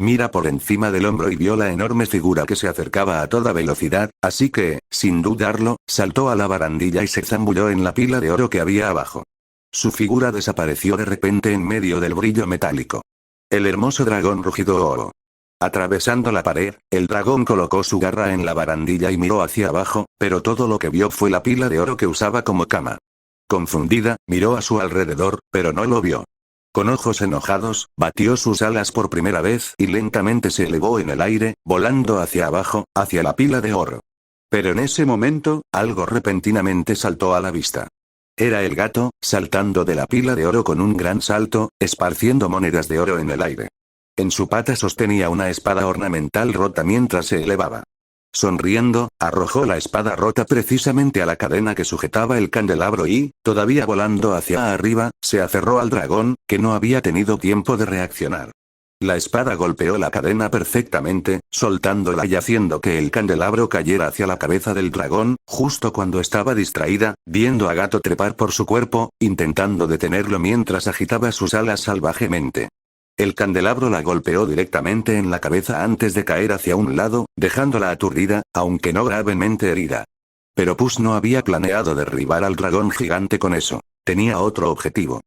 Mira por encima del hombro y vio la enorme figura que se acercaba a toda velocidad, así que, sin dudarlo, saltó a la barandilla y se zambulló en la pila de oro que había abajo. Su figura desapareció de repente en medio del brillo metálico. El hermoso dragón rugido. Atravesando la pared, el dragón colocó su garra en la barandilla y miró hacia abajo, pero todo lo que vio fue la pila de oro que usaba como cama. Confundida, miró a su alrededor, pero no lo vio. Con ojos enojados, batió sus alas por primera vez y lentamente se elevó en el aire, volando hacia abajo, hacia la pila de oro. Pero en ese momento, algo repentinamente saltó a la vista. Era el gato, saltando de la pila de oro con un gran salto, esparciendo monedas de oro en el aire. En su pata sostenía una espada ornamental rota mientras se elevaba. Sonriendo, arrojó la espada rota precisamente a la cadena que sujetaba el candelabro y, todavía volando hacia arriba, se aferró al dragón, que no había tenido tiempo de reaccionar. La espada golpeó la cadena perfectamente, soltándola y haciendo que el candelabro cayera hacia la cabeza del dragón, justo cuando estaba distraída, viendo a Gato trepar por su cuerpo, intentando detenerlo mientras agitaba sus alas salvajemente. El candelabro la golpeó directamente en la cabeza antes de caer hacia un lado, dejándola aturdida, aunque no gravemente herida. Pero Puss no había planeado derribar al dragón gigante con eso. tenía otro objetivo.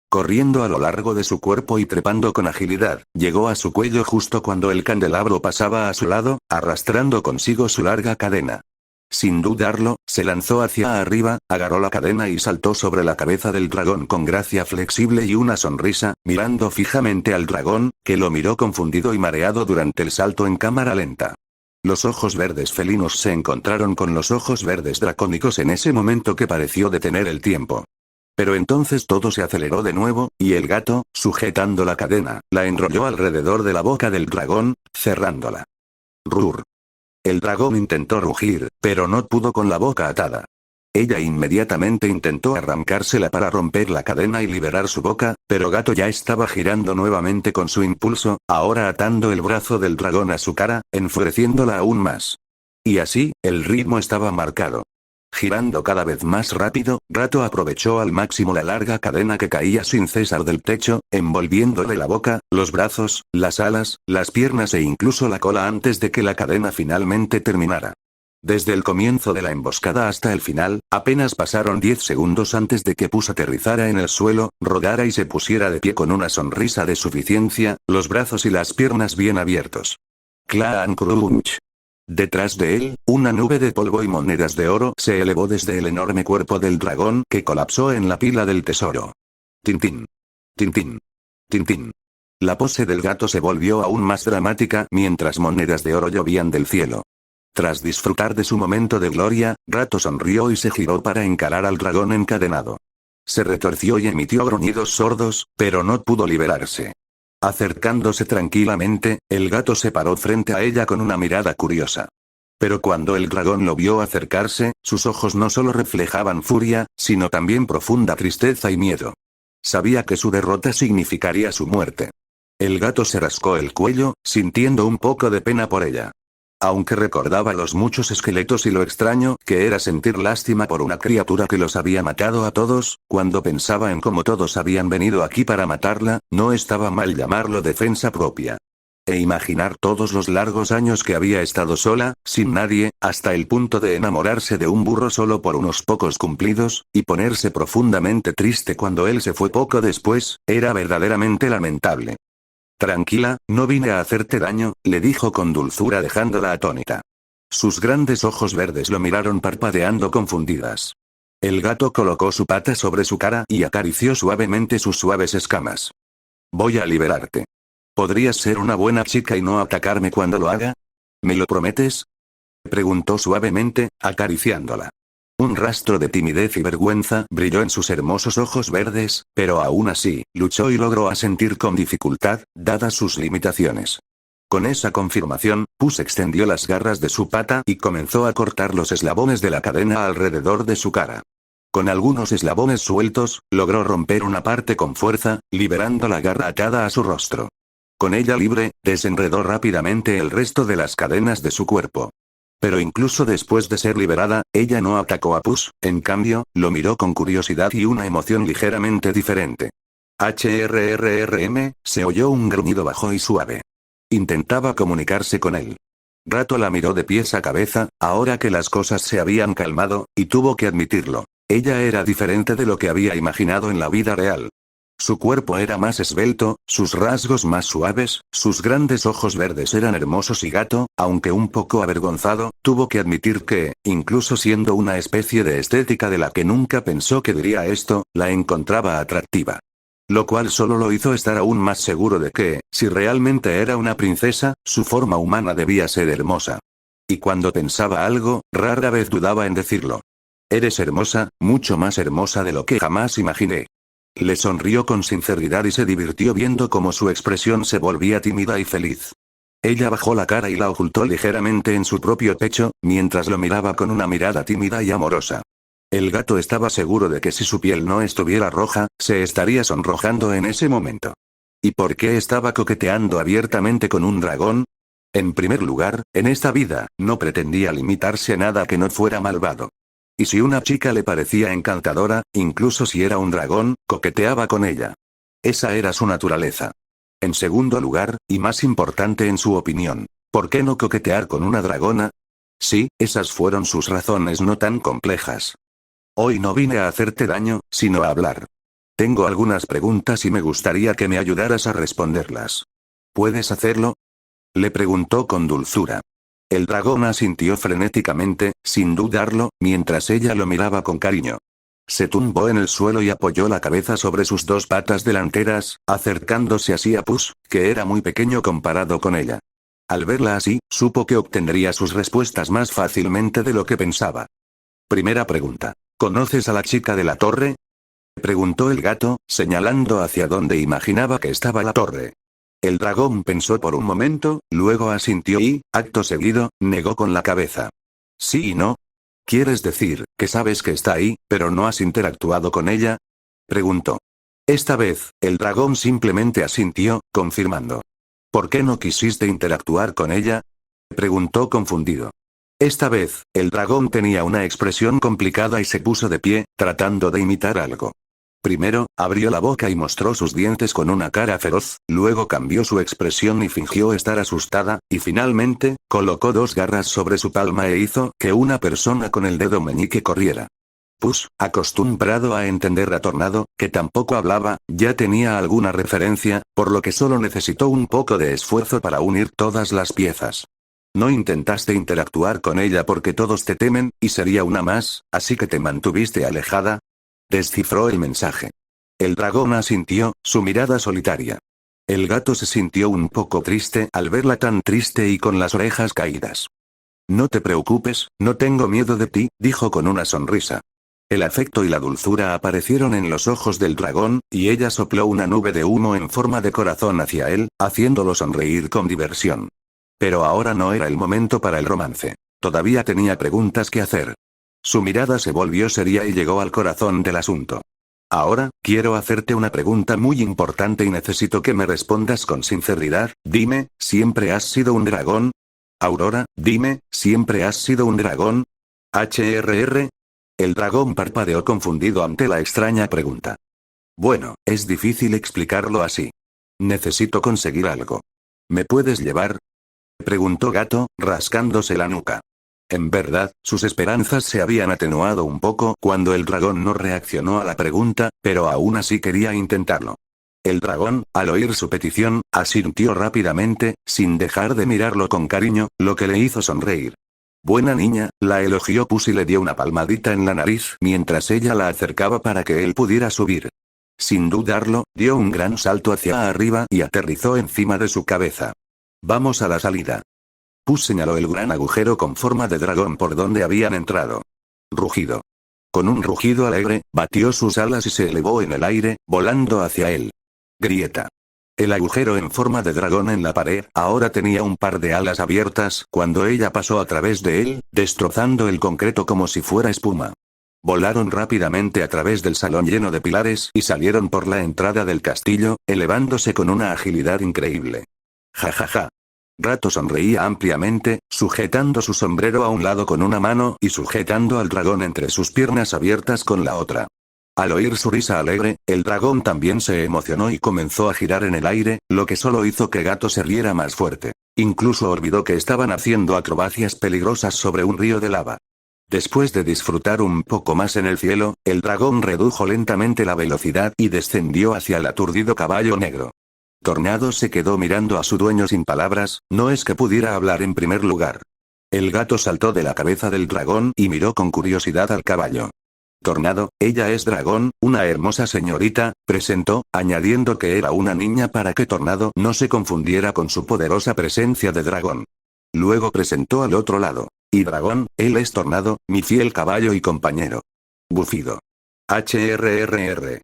Corriendo a lo largo de su cuerpo y trepando con agilidad, llegó a su cuello justo cuando el candelabro pasaba a su lado, arrastrando consigo su larga cadena. Sin dudarlo, se lanzó hacia arriba, agarró la cadena y saltó sobre la cabeza del dragón con gracia flexible y una sonrisa, mirando fijamente al dragón, que lo miró confundido y mareado durante el salto en cámara lenta. Los ojos verdes felinos se encontraron con los ojos verdes dracónicos en ese momento que pareció detener el tiempo. Pero entonces todo se aceleró de nuevo, y el gato, sujetando la cadena, la enrolló alrededor de la boca del dragón, cerrándola. Rur. El dragón intentó rugir, pero no pudo con la boca atada. Ella inmediatamente intentó arrancársela para romper la cadena y liberar su boca, pero Gato ya estaba girando nuevamente con su impulso, ahora atando el brazo del dragón a su cara, enfureciéndola aún más. Y así, el ritmo estaba marcado. Girando cada vez más rápido, Gato aprovechó al máximo la larga cadena que caía sin cesar del techo, envolviéndole la boca, los brazos, las alas, las piernas e incluso la cola antes de que la cadena finalmente terminara. Desde el comienzo de la emboscada hasta el final, apenas pasaron 10 segundos antes de que Puss aterrizara en el suelo, rodara y se pusiera de pie con una sonrisa de suficiencia, los brazos y las piernas bien abiertos. Clan crunch. Detrás de él, una nube de polvo y monedas de oro se elevó desde el enorme cuerpo del dragón que colapsó en la pila del tesoro. Tintín. Tintín. Tintín. La pose del gato se volvió aún más dramática mientras monedas de oro llovían del cielo. Tras disfrutar de su momento de gloria, Gato sonrió y se giró para encarar al dragón encadenado. Se retorció y emitió gruñidos sordos, pero no pudo liberarse. Acercándose tranquilamente, el gato se paró frente a ella con una mirada curiosa. Pero cuando el dragón lo vio acercarse, sus ojos no solo reflejaban furia, sino también profunda tristeza y miedo. Sabía que su derrota significaría su muerte. El gato se rascó el cuello, sintiendo un poco de pena por ella. Aunque recordaba los muchos esqueletos y lo extraño que era sentir lástima por una criatura que los había matado a todos, cuando pensaba en cómo todos habían venido aquí para matarla, no estaba mal llamarlo defensa propia. E imaginar todos los largos años que había estado sola, sin nadie, hasta el punto de enamorarse de un burro solo por unos pocos cumplidos, y ponerse profundamente triste cuando él se fue poco después, era verdaderamente lamentable. Tranquila, no vine a hacerte daño, le dijo con dulzura dejándola atónita. Sus grandes ojos verdes lo miraron parpadeando confundidas. El gato colocó su pata sobre su cara y acarició suavemente sus suaves escamas. Voy a liberarte. ¿Podrías ser una buena chica y no atacarme cuando lo haga? ¿Me lo prometes? Preguntó suavemente, acariciándola. Un rastro de timidez y vergüenza brilló en sus hermosos ojos verdes, pero aún así, luchó y logró asentir con dificultad, dadas sus limitaciones. Con esa confirmación, Puss extendió las garras de su pata y comenzó a cortar los eslabones de la cadena alrededor de su cara. Con algunos eslabones sueltos, logró romper una parte con fuerza, liberando la garra atada a su rostro. Con ella libre, desenredó rápidamente el resto de las cadenas de su cuerpo. Pero incluso después de ser liberada, ella no atacó a Puss, en cambio, lo miró con curiosidad y una emoción ligeramente diferente. Se oyó un gruñido bajo y suave. Intentaba comunicarse con él. Gato la miró de pies a cabeza, ahora que las cosas se habían calmado, y tuvo que admitirlo. Ella era diferente de lo que había imaginado en la vida real. Su cuerpo era más esbelto, sus rasgos más suaves, sus grandes ojos verdes eran hermosos y Gato, aunque un poco avergonzado, tuvo que admitir que, incluso siendo una especie de estética de la que nunca pensó que diría esto, la encontraba atractiva. Lo cual solo lo hizo estar aún más seguro de que, si realmente era una princesa, su forma humana debía ser hermosa. Y cuando pensaba algo, rara vez dudaba en decirlo. Eres hermosa, mucho más hermosa de lo que jamás imaginé. Le sonrió con sinceridad y se divirtió viendo cómo su expresión se volvía tímida y feliz. Ella bajó la cara y la ocultó ligeramente en su propio pecho, mientras lo miraba con una mirada tímida y amorosa. El gato estaba seguro de que si su piel no estuviera roja, se estaría sonrojando en ese momento. ¿Y por qué estaba coqueteando abiertamente con un dragón? En primer lugar, en esta vida, no pretendía limitarse a nada que no fuera malvado. Y si una chica le parecía encantadora, incluso si era un dragón, coqueteaba con ella. Esa era su naturaleza. En segundo lugar, y más importante en su opinión, ¿por qué no coquetear con una dragona? Sí, esas fueron sus razones no tan complejas. Hoy no vine a hacerte daño, sino a hablar. Tengo algunas preguntas y me gustaría que me ayudaras a responderlas. ¿Puedes hacerlo? Le preguntó con dulzura. El dragón asintió frenéticamente, sin dudarlo, mientras ella lo miraba con cariño. Se tumbó en el suelo y apoyó la cabeza sobre sus dos patas delanteras, acercándose así a Puss, que era muy pequeño comparado con ella. Al verla así, supo que obtendría sus respuestas más fácilmente de lo que pensaba. Primera pregunta. ¿Conoces a la chica de la torre? Preguntó el gato, señalando hacia donde imaginaba que estaba la torre. El dragón pensó por un momento, luego asintió y, acto seguido, negó con la cabeza. ¿Sí y no? ¿Quieres decir que sabes que está ahí, pero no has interactuado con ella? Preguntó. Esta vez, el dragón simplemente asintió, confirmando. ¿Por qué no quisiste interactuar con ella? Preguntó confundido. Esta vez, el dragón tenía una expresión complicada y se puso de pie, tratando de imitar algo. Primero, abrió la boca y mostró sus dientes con una cara feroz, luego cambió su expresión y fingió estar asustada, y finalmente, colocó dos garras sobre su palma e hizo que una persona con el dedo meñique corriera. Puss, acostumbrado a entender a Tornado, que tampoco hablaba, ya tenía alguna referencia, por lo que solo necesitó un poco de esfuerzo para unir todas las piezas. No intentaste interactuar con ella porque todos te temen, y sería una más, así que te mantuviste alejada. Descifró el mensaje. El dragón asintió, su mirada solitaria. El gato se sintió un poco triste al verla tan triste y con las orejas caídas. No te preocupes, no tengo miedo de ti, dijo con una sonrisa. El afecto y la dulzura aparecieron en los ojos del dragón, y ella sopló una nube de humo en forma de corazón hacia él, haciéndolo sonreír con diversión. Pero ahora no era el momento para el romance. Todavía tenía preguntas que hacer. Su mirada se volvió seria y llegó al corazón del asunto. Ahora, quiero hacerte una pregunta muy importante y necesito que me respondas con sinceridad. Dime, ¿siempre has sido un dragón? Aurora, dime, ¿siempre has sido un dragón? ¿HRR? El dragón parpadeó confundido ante la extraña pregunta. Bueno, es difícil explicarlo así. Necesito conseguir algo. ¿Me puedes llevar? Preguntó Gato, rascándose la nuca. En verdad, sus esperanzas se habían atenuado un poco cuando el dragón no reaccionó a la pregunta, pero aún así quería intentarlo. El dragón, al oír su petición, asintió rápidamente, sin dejar de mirarlo con cariño, lo que le hizo sonreír. Buena niña, la elogió Puss y le dio una palmadita en la nariz mientras ella la acercaba para que él pudiera subir. Sin dudarlo, dio un gran salto hacia arriba y aterrizó encima de su cabeza. Vamos a la salida. Puss señaló el gran agujero con forma de dragón por donde habían entrado. Rugido. Con un rugido alegre, batió sus alas y se elevó en el aire, volando hacia él. Grieta. El agujero en forma de dragón en la pared ahora tenía un par de alas abiertas cuando ella pasó a través de él, destrozando el concreto como si fuera espuma. Volaron rápidamente a través del salón lleno de pilares y salieron por la entrada del castillo, elevándose con una agilidad increíble. Ja ja ja. Gato sonreía ampliamente, sujetando su sombrero a un lado con una mano y sujetando al dragón entre sus piernas abiertas con la otra. Al oír su risa alegre, el dragón también se emocionó y comenzó a girar en el aire, lo que solo hizo que Gato se riera más fuerte. Incluso olvidó que estaban haciendo acrobacias peligrosas sobre un río de lava. Después de disfrutar un poco más en el cielo, el dragón redujo lentamente la velocidad y descendió hacia el aturdido caballo negro. Tornado se quedó mirando a su dueño sin palabras, no es que pudiera hablar en primer lugar. El gato saltó de la cabeza del dragón y miró con curiosidad al caballo. Tornado, ella es dragón, una hermosa señorita, presentó, añadiendo que era una niña para que Tornado no se confundiera con su poderosa presencia de dragón. Luego presentó al otro lado. Y dragón, él es Tornado, mi fiel caballo y compañero. Bufido. HRRR.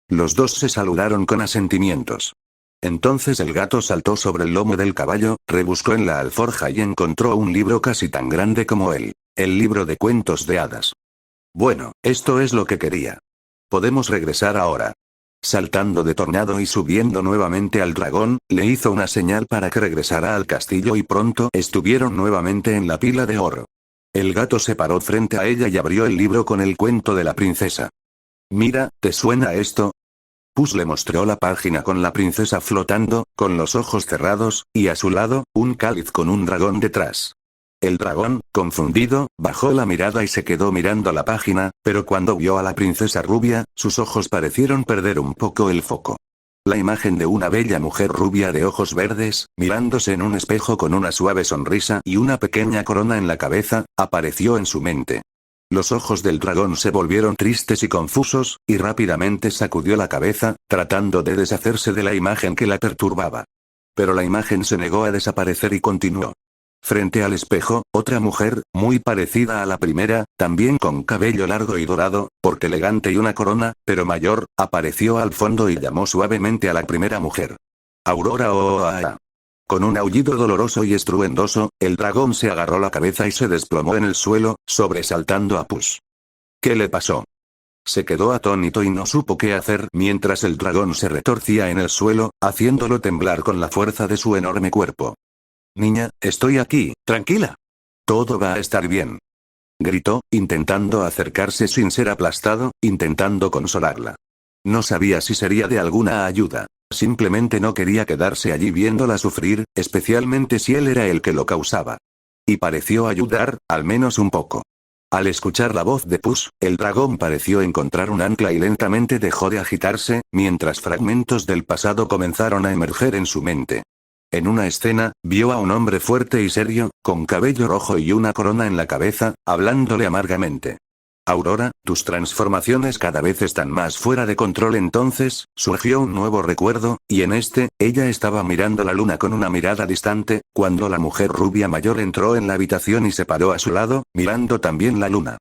Los dos se saludaron con asentimientos. Entonces el gato saltó sobre el lomo del caballo, rebuscó en la alforja y encontró un libro casi tan grande como él. El libro de cuentos de hadas. Bueno, esto es lo que quería. Podemos regresar ahora. Saltando de Tornado y subiendo nuevamente al dragón, le hizo una señal para que regresara al castillo y pronto estuvieron nuevamente en la pila de oro. El gato se paró frente a ella y abrió el libro con el cuento de la princesa. Mira, ¿te suena esto? Puss le mostró la página con la princesa flotando, con los ojos cerrados, y a su lado, un cáliz con un dragón detrás. El dragón, confundido, bajó la mirada y se quedó mirando la página, pero cuando vio a la princesa rubia, sus ojos parecieron perder un poco el foco. La imagen de una bella mujer rubia de ojos verdes, mirándose en un espejo con una suave sonrisa y una pequeña corona en la cabeza, apareció en su mente. Los ojos del dragón se volvieron tristes y confusos, y rápidamente sacudió la cabeza, tratando de deshacerse de la imagen que la perturbaba. Pero la imagen se negó a desaparecer y continuó. Frente al espejo, otra mujer, muy parecida a la primera, también con cabello largo y dorado, porte elegante y una corona, pero mayor, apareció al fondo y llamó suavemente a la primera mujer. Aurora Oa. Con un aullido doloroso y estruendoso, el dragón se agarró la cabeza y se desplomó en el suelo, sobresaltando a Puss. ¿Qué le pasó? Se quedó atónito y no supo qué hacer mientras el dragón se retorcía en el suelo, haciéndolo temblar con la fuerza de su enorme cuerpo. Niña, estoy aquí, tranquila. Todo va a estar bien. Gritó, intentando acercarse sin ser aplastado, intentando consolarla. No sabía si sería de alguna ayuda. Simplemente no quería quedarse allí viéndola sufrir, especialmente si él era el que lo causaba. Y pareció ayudar, al menos un poco. Al escuchar la voz de Puss, el dragón pareció encontrar un ancla y lentamente dejó de agitarse, mientras fragmentos del pasado comenzaron a emerger en su mente. En una escena, vio a un hombre fuerte y serio, con cabello rojo y una corona en la cabeza, hablándole amargamente. Aurora, tus transformaciones cada vez están más fuera de control. Entonces, surgió un nuevo recuerdo, y en este, ella estaba mirando la luna con una mirada distante, cuando la mujer rubia mayor entró en la habitación y se paró a su lado, mirando también la luna.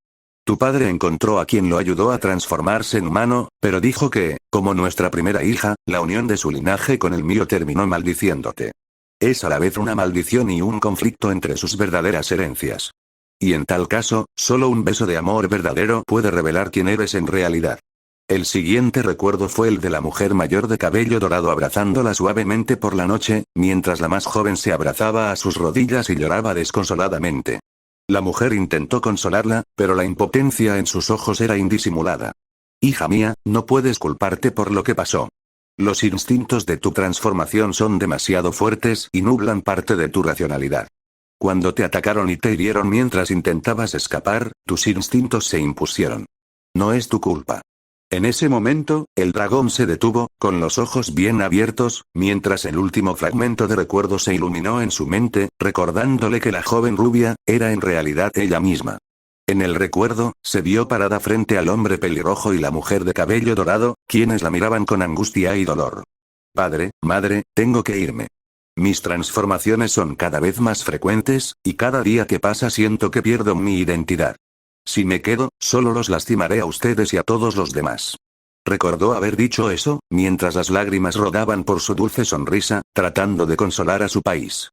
Tu padre encontró a quien lo ayudó a transformarse en humano, pero dijo que, como nuestra primera hija, la unión de su linaje con el mío terminó maldiciéndote. Es a la vez una maldición y un conflicto entre sus verdaderas herencias. Y en tal caso, solo un beso de amor verdadero puede revelar quién eres en realidad. El siguiente recuerdo fue el de la mujer mayor de cabello dorado abrazándola suavemente por la noche, mientras la más joven se abrazaba a sus rodillas y lloraba desconsoladamente. La mujer intentó consolarla, pero la impotencia en sus ojos era indisimulada. Hija mía, no puedes culparte por lo que pasó. Los instintos de tu transformación son demasiado fuertes y nublan parte de tu racionalidad. Cuando te atacaron y te hirieron mientras intentabas escapar, tus instintos se impusieron. No es tu culpa. En ese momento, el dragón se detuvo, con los ojos bien abiertos, mientras el último fragmento de recuerdo se iluminó en su mente, recordándole que la joven rubia, era en realidad ella misma. En el recuerdo, se vio parada frente al hombre pelirrojo y la mujer de cabello dorado, quienes la miraban con angustia y dolor. Padre, madre, tengo que irme. Mis transformaciones son cada vez más frecuentes, y cada día que pasa siento que pierdo mi identidad. Si me quedo, solo los lastimaré a ustedes y a todos los demás. Recordó haber dicho eso, mientras las lágrimas rodaban por su dulce sonrisa, tratando de consolar a su país.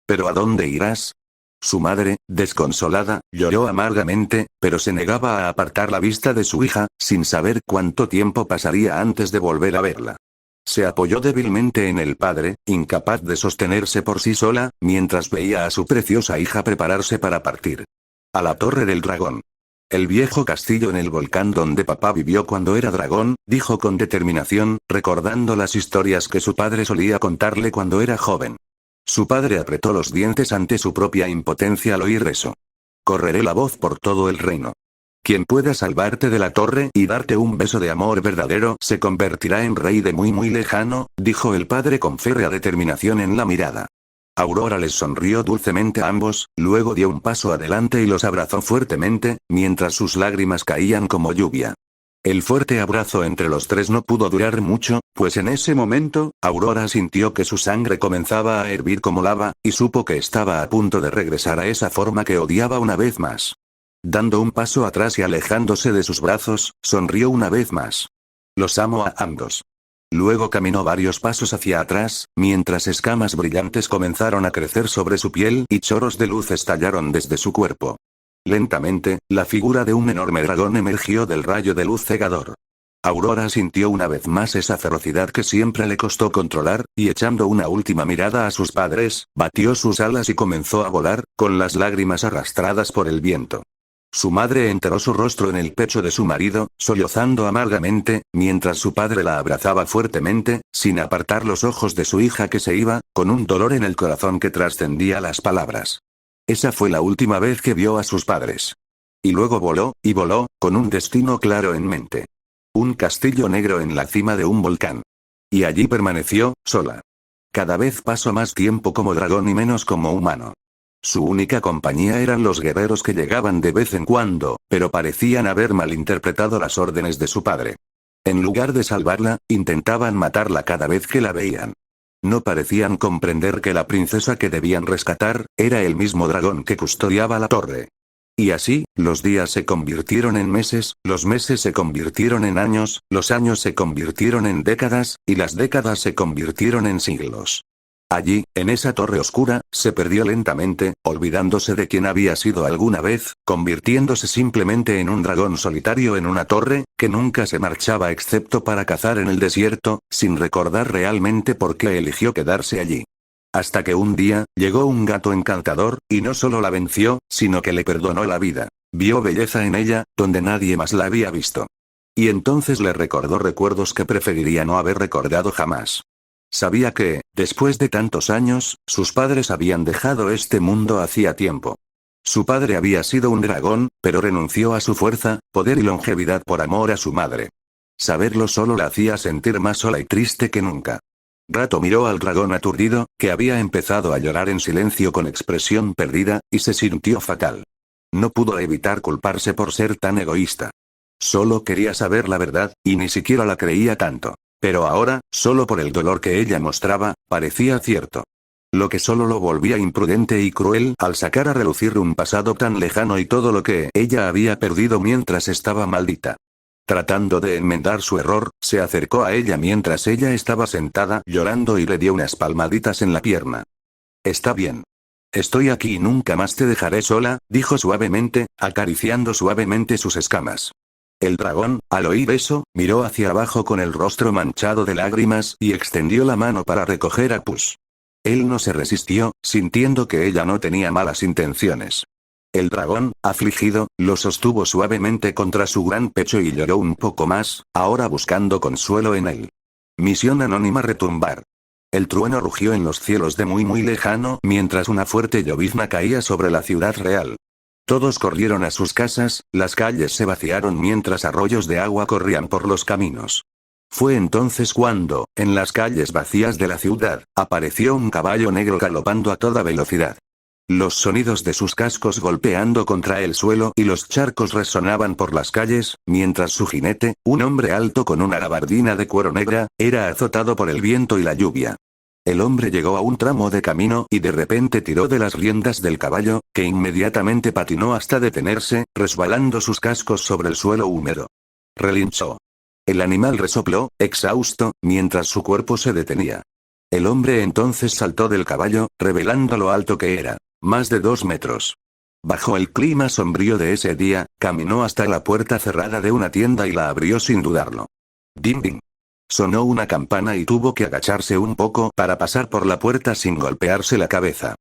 ¿Pero a dónde irás? Su madre, desconsolada, lloró amargamente, pero se negaba a apartar la vista de su hija, sin saber cuánto tiempo pasaría antes de volver a verla. Se apoyó débilmente en el padre, incapaz de sostenerse por sí sola, mientras veía a su preciosa hija prepararse para partir. A la Torre del Dragón. El viejo castillo en el volcán donde papá vivió cuando era dragón, dijo con determinación, recordando las historias que su padre solía contarle cuando era joven. Su padre apretó los dientes ante su propia impotencia al oír eso. Correré la voz por todo el reino. Quien pueda salvarte de la torre y darte un beso de amor verdadero se convertirá en rey de muy lejano, dijo el padre con férrea determinación en la mirada. Aurora les sonrió dulcemente a ambos, luego dio un paso adelante y los abrazó fuertemente, mientras sus lágrimas caían como lluvia. El fuerte abrazo entre los tres no pudo durar mucho, pues en ese momento, Aurora sintió que su sangre comenzaba a hervir como lava, y supo que estaba a punto de regresar a esa forma que odiaba una vez más. Dando un paso atrás y alejándose de sus brazos, sonrió una vez más. Los amo a ambos. Luego caminó varios pasos hacia atrás, mientras escamas brillantes comenzaron a crecer sobre su piel y chorros de luz estallaron desde su cuerpo. Lentamente, la figura de un enorme dragón emergió del rayo de luz cegador. Aurora sintió una vez más esa ferocidad que siempre le costó controlar, y echando una última mirada a sus padres, batió sus alas y comenzó a volar, con las lágrimas arrastradas por el viento. Su madre enterró su rostro en el pecho de su marido, sollozando amargamente, mientras su padre la abrazaba fuertemente, sin apartar los ojos de su hija que se iba, con un dolor en el corazón que trascendía las palabras. Esa fue la última vez que vio a sus padres. Y luego voló, y voló, con un destino claro en mente. Un castillo negro en la cima de un volcán. Y allí permaneció, sola. Cada vez pasó más tiempo como dragón y menos como humano. Su única compañía eran los guerreros que llegaban de vez en cuando, pero parecían haber malinterpretado las órdenes de su padre. En lugar de salvarla, intentaban matarla cada vez que la veían. No parecían comprender que la princesa que debían rescatar, era el mismo dragón que custodiaba la torre. Y así, los días se convirtieron en meses, los meses se convirtieron en años, los años se convirtieron en décadas, y las décadas se convirtieron en siglos. Allí, en esa torre oscura, se perdió lentamente, olvidándose de quien había sido alguna vez, convirtiéndose simplemente en un dragón solitario en una torre, que nunca se marchaba excepto para cazar en el desierto, sin recordar realmente por qué eligió quedarse allí. Hasta que un día, llegó un gato encantador, y no solo la venció, sino que le perdonó la vida. Vio belleza en ella, donde nadie más la había visto. Y entonces le recordó recuerdos que preferiría no haber recordado jamás. Sabía que, después de tantos años, sus padres habían dejado este mundo hacía tiempo. Su padre había sido un dragón, pero renunció a su fuerza, poder y longevidad por amor a su madre. Saberlo solo la hacía sentir más sola y triste que nunca. Rato miró al dragón aturdido, que había empezado a llorar en silencio con expresión perdida, y se sintió fatal. No pudo evitar culparse por ser tan egoísta. Solo quería saber la verdad, y ni siquiera la creía tanto. Pero ahora, solo por el dolor que ella mostraba, parecía cierto. Lo que solo lo volvía imprudente y cruel al sacar a relucir un pasado tan lejano y todo lo que ella había perdido mientras estaba maldita. Tratando de enmendar su error, se acercó a ella mientras ella estaba sentada llorando y le dio unas palmaditas en la pierna. Está bien. Estoy aquí y nunca más te dejaré sola, dijo suavemente, acariciando suavemente sus escamas. El dragón, al oír eso, miró hacia abajo con el rostro manchado de lágrimas y extendió la mano para recoger a Puss. Él no se resistió, sintiendo que ella no tenía malas intenciones. El dragón, afligido, lo sostuvo suavemente contra su gran pecho y lloró un poco más, ahora buscando consuelo en él. Misión anónima retumbar. El trueno rugió en los cielos de muy lejano mientras una fuerte llovizna caía sobre la ciudad real. Todos corrieron a sus casas, las calles se vaciaron mientras arroyos de agua corrían por los caminos. Fue entonces cuando, en las calles vacías de la ciudad, apareció un caballo negro galopando a toda velocidad. Los sonidos de sus cascos golpeando contra el suelo y los charcos resonaban por las calles, mientras su jinete, un hombre alto con una gabardina de cuero negra, era azotado por el viento y la lluvia. El hombre llegó a un tramo de camino y de repente tiró de las riendas del caballo, que inmediatamente patinó hasta detenerse, resbalando sus cascos sobre el suelo húmedo. Relinchó. El animal resopló, exhausto, mientras su cuerpo se detenía. El hombre entonces saltó del caballo, revelando lo alto que era, más de 2 metros. Bajo el clima sombrío de ese día, caminó hasta la puerta cerrada de una tienda y la abrió sin dudarlo. Ding ding. Sonó una campana y tuvo que agacharse un poco para pasar por la puerta sin golpearse la cabeza.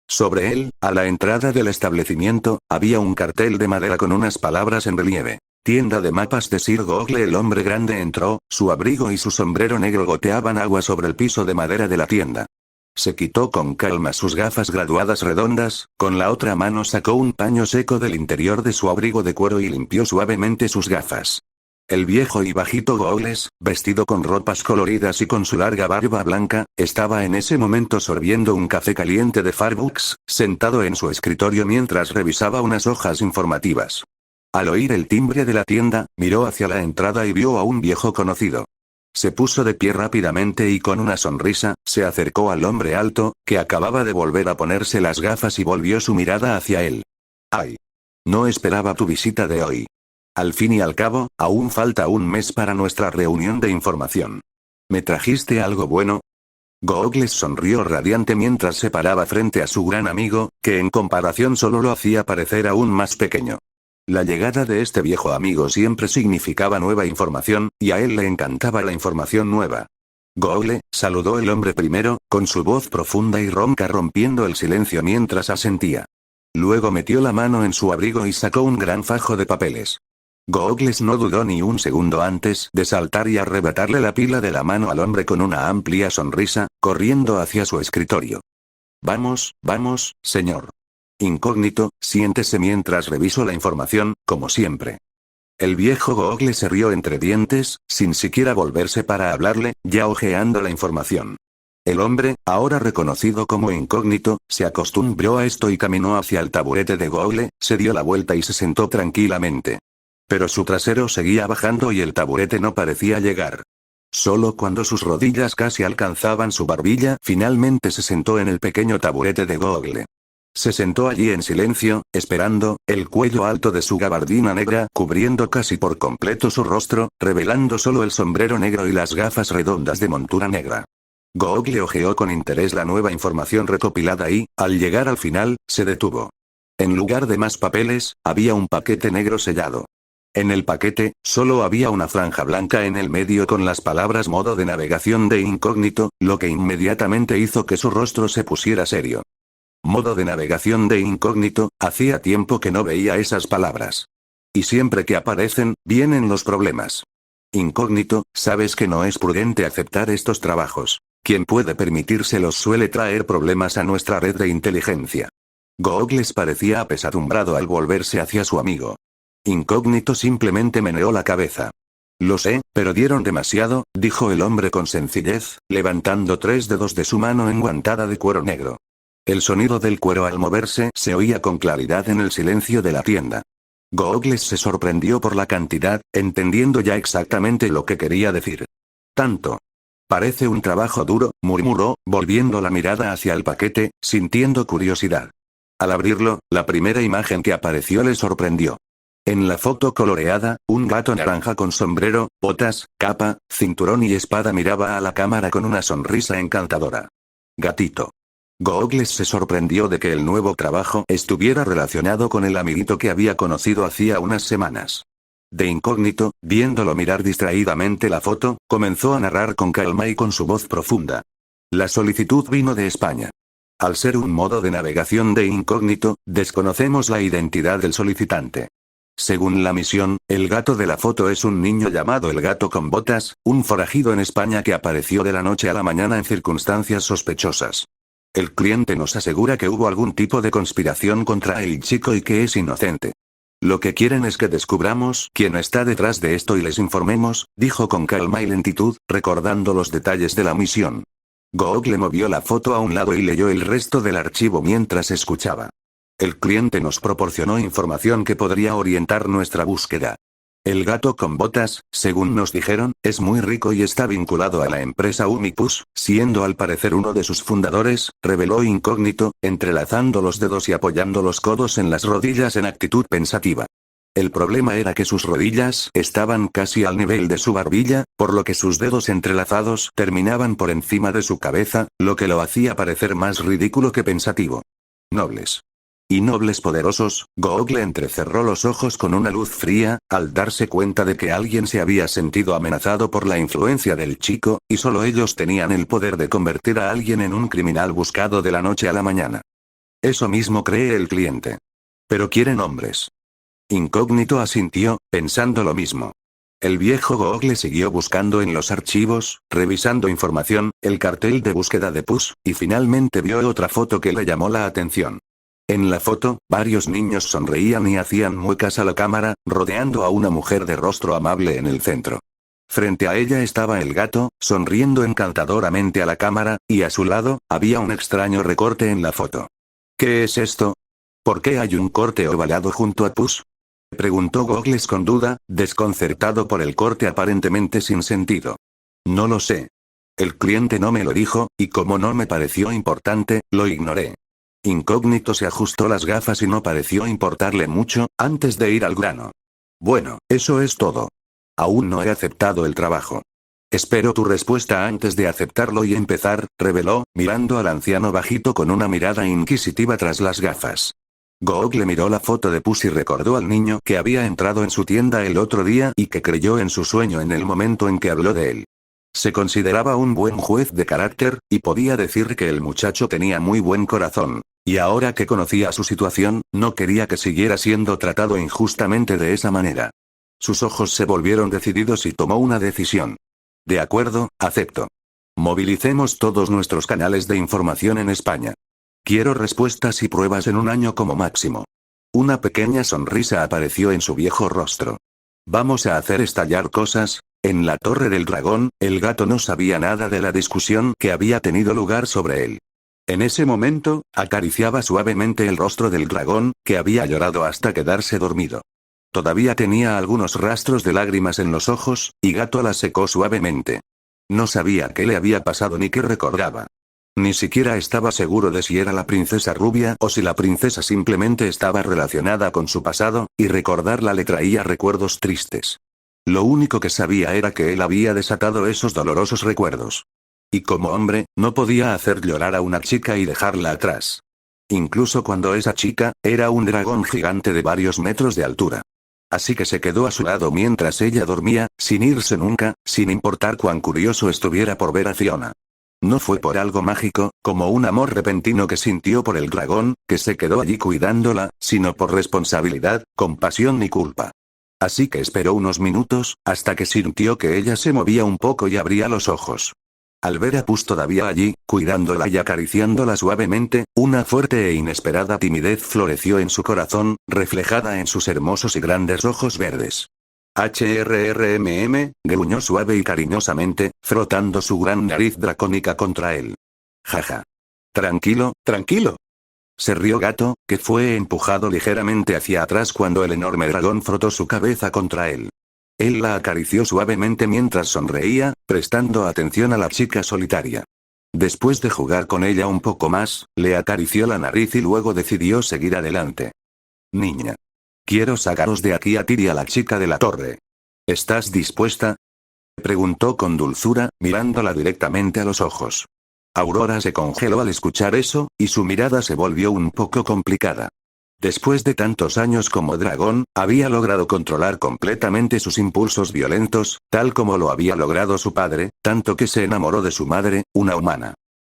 Sobre él, a la entrada del establecimiento, había un cartel de madera con unas palabras en relieve. Tienda de mapas de Sir Google. El hombre grande entró, su abrigo y su sombrero negro goteaban agua sobre el piso de madera de la tienda. Se quitó con calma sus gafas graduadas redondas, con la otra mano sacó un paño seco del interior de su abrigo de cuero y limpió suavemente sus gafas. El viejo y bajito Googles, vestido con ropas coloridas y con su larga barba blanca, estaba en ese momento sorbiendo un café caliente de Starbucks, sentado en su escritorio mientras revisaba unas hojas informativas. Al oír el timbre de la tienda, miró hacia la entrada y vio a un viejo conocido. Se puso de pie rápidamente y con una sonrisa, se acercó al hombre alto, que acababa de volver a ponerse las gafas y volvió su mirada hacia él. ¡Ay! No esperaba tu visita de hoy. Al fin y al cabo, aún falta un mes para nuestra reunión de información. ¿Me trajiste algo bueno? Googles sonrió radiante mientras se paraba frente a su gran amigo, que en comparación solo lo hacía parecer aún más pequeño. La llegada de este viejo amigo siempre significaba nueva información, y a él le encantaba la información nueva. Google, saludó el hombre primero, con su voz profunda y ronca rompiendo el silencio mientras asentía. Luego metió la mano en su abrigo y sacó un gran fajo de papeles. Googles no dudó ni un segundo antes de saltar y arrebatarle la pila de la mano al hombre con una amplia sonrisa, corriendo hacia su escritorio. Vamos, vamos, señor. Incógnito, siéntese mientras reviso la información, como siempre. El viejo Google se rió entre dientes, sin siquiera volverse para hablarle, ya hojeando la información. El hombre, ahora reconocido como Incógnito, se acostumbró a esto y caminó hacia el taburete de Google, se dio la vuelta y se sentó tranquilamente. Pero su trasero seguía bajando y el taburete no parecía llegar. Solo cuando sus rodillas casi alcanzaban su barbilla, finalmente se sentó en el pequeño taburete de Google. Se sentó allí en silencio, esperando, el cuello alto de su gabardina negra cubriendo casi por completo su rostro, revelando solo el sombrero negro y las gafas redondas de montura negra. Google hojeó con interés la nueva información recopilada y, al llegar al final, se detuvo. En lugar de más papeles, había un paquete negro sellado. En el paquete, solo había una franja blanca en el medio con las palabras modo de navegación de Incógnito, lo que inmediatamente hizo que su rostro se pusiera serio. Modo de navegación de Incógnito, hacía tiempo que no veía esas palabras. Y siempre que aparecen, vienen los problemas. Incógnito, sabes que no es prudente aceptar estos trabajos. Quien puede permitírselos suele traer problemas a nuestra red de inteligencia. Googles parecía apesadumbrado al volverse hacia su amigo. Incógnito simplemente meneó la cabeza. Lo sé, pero dieron demasiado, dijo el hombre con sencillez, levantando 3 dedos de su mano enguantada de cuero negro. El sonido del cuero al moverse se oía con claridad en el silencio de la tienda. Googles se sorprendió por la cantidad, entendiendo ya exactamente lo que quería decir. Tanto. Parece un trabajo duro, murmuró, volviendo la mirada hacia el paquete, sintiendo curiosidad. Al abrirlo, la primera imagen que apareció le sorprendió. En la foto coloreada, un gato naranja con sombrero, botas, capa, cinturón y espada miraba a la cámara con una sonrisa encantadora. Gatito. Googles se sorprendió de que el nuevo trabajo estuviera relacionado con el amiguito que había conocido hacía unas semanas. De Incógnito, viéndolo mirar distraídamente la foto, comenzó a narrar con calma y con su voz profunda. La solicitud vino de España. Al ser un modo de navegación de Incógnito, desconocemos la identidad del solicitante. Según la misión, el gato de la foto es un niño llamado el gato con botas, un forajido en España que apareció de la noche a la mañana en circunstancias sospechosas. El cliente nos asegura que hubo algún tipo de conspiración contra el chico y que es inocente. Lo que quieren es que descubramos quién está detrás de esto y les informemos, dijo con calma y lentitud, recordando los detalles de la misión. Google movió la foto a un lado y leyó el resto del archivo mientras escuchaba. El cliente nos proporcionó información que podría orientar nuestra búsqueda. El gato con botas, según nos dijeron, es muy rico y está vinculado a la empresa Umipus, siendo al parecer uno de sus fundadores, reveló Incógnito, entrelazando los dedos y apoyando los codos en las rodillas en actitud pensativa. El problema era que sus rodillas estaban casi al nivel de su barbilla, por lo que sus dedos entrelazados terminaban por encima de su cabeza, lo que lo hacía parecer más ridículo que pensativo. Nobles. Y nobles poderosos, Google entrecerró los ojos con una luz fría, al darse cuenta de que alguien se había sentido amenazado por la influencia del chico, y solo ellos tenían el poder de convertir a alguien en un criminal buscado de la noche a la mañana. Eso mismo cree el cliente. Pero quieren hombres. Incógnito asintió, pensando lo mismo. El viejo Google siguió buscando en los archivos, revisando información, el cartel de búsqueda de Push, y finalmente vio otra foto que le llamó la atención. En la foto, varios niños sonreían y hacían muecas a la cámara, rodeando a una mujer de rostro amable en el centro. Frente a ella estaba el gato, sonriendo encantadoramente a la cámara, y a su lado, había un extraño recorte en la foto. ¿Qué es esto? ¿Por qué hay un corte ovalado junto a Push? Preguntó Googles con duda, desconcertado por el corte aparentemente sin sentido. No lo sé. El cliente no me lo dijo, y como no me pareció importante, lo ignoré. Incógnito se ajustó las gafas y no pareció importarle mucho, antes de ir al grano. Bueno, eso es todo. Aún no he aceptado el trabajo. Espero tu respuesta antes de aceptarlo y empezar, reveló, mirando al anciano bajito con una mirada inquisitiva tras las gafas. Google miró la foto de Puss y recordó al niño que había entrado en su tienda el otro día y que creyó en su sueño en el momento en que habló de él. Se consideraba un buen juez de carácter, y podía decir que el muchacho tenía muy buen corazón. Y ahora que conocía su situación, no quería que siguiera siendo tratado injustamente de esa manera. Sus ojos se volvieron decididos y tomó una decisión. De acuerdo, acepto. Movilicemos todos nuestros canales de información en España. Quiero respuestas y pruebas en un año como máximo. Una pequeña sonrisa apareció en su viejo rostro. Vamos a hacer estallar cosas. En la Torre del Dragón, el gato no sabía nada de la discusión que había tenido lugar sobre él. En ese momento, acariciaba suavemente el rostro del dragón, que había llorado hasta quedarse dormido. Todavía tenía algunos rastros de lágrimas en los ojos, y Gato las secó suavemente. No sabía qué le había pasado ni qué recordaba. Ni siquiera estaba seguro de si era la princesa rubia o si la princesa simplemente estaba relacionada con su pasado, y recordarla le traía recuerdos tristes. Lo único que sabía era que él había desatado esos dolorosos recuerdos. Y como hombre, no podía hacer llorar a una chica y dejarla atrás. Incluso cuando esa chica, era un dragón gigante de varios metros de altura. Así que se quedó a su lado mientras ella dormía, sin irse nunca, sin importar cuán curioso estuviera por ver a Fiona. No fue por algo mágico, como un amor repentino que sintió por el dragón, que se quedó allí cuidándola, sino por responsabilidad, compasión y culpa. Así que esperó unos minutos, hasta que sintió que ella se movía un poco y abría los ojos. Al ver a Puss todavía allí, cuidándola y acariciándola suavemente, una fuerte e inesperada timidez floreció en su corazón, reflejada en sus hermosos y grandes ojos verdes. Gruñó suave y cariñosamente, frotando su gran nariz dracónica contra él. Jaja. Tranquilo, tranquilo. Se rió Gato, que fue empujado ligeramente hacia atrás cuando el enorme dragón frotó su cabeza contra él. Él la acarició suavemente mientras sonreía, prestando atención a la chica solitaria. Después de jugar con ella un poco más, le acarició la nariz y luego decidió seguir adelante. Niña. Quiero sacaros de aquí a ti y a la chica de la torre. ¿Estás dispuesta? Preguntó con dulzura, mirándola directamente a los ojos. Aurora se congeló al escuchar eso, y su mirada se volvió un poco complicada. Después de tantos años como dragón, había logrado controlar completamente sus impulsos violentos, tal como lo había logrado su padre, tanto que se enamoró de su madre, una humana.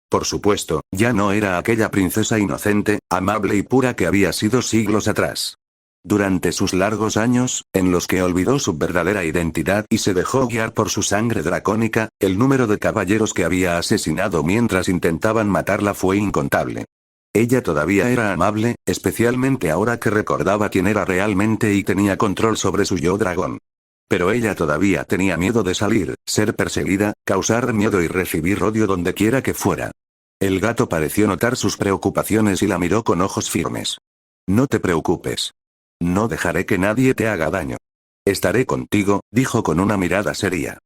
Por supuesto, ya no era aquella princesa inocente, amable y pura que había sido siglos atrás. Durante sus largos años, en los que olvidó su verdadera identidad y se dejó guiar por su sangre dracónica, el número de caballeros que había asesinado mientras intentaban matarla fue incontable. Ella todavía era amable, especialmente ahora que recordaba quién era realmente y tenía control sobre su yo dragón. Pero ella todavía tenía miedo de salir, ser perseguida, causar miedo y recibir odio donde quiera que fuera. El gato pareció notar sus preocupaciones y la miró con ojos firmes. No te preocupes. No dejaré que nadie te haga daño. Estaré contigo, dijo con una mirada seria.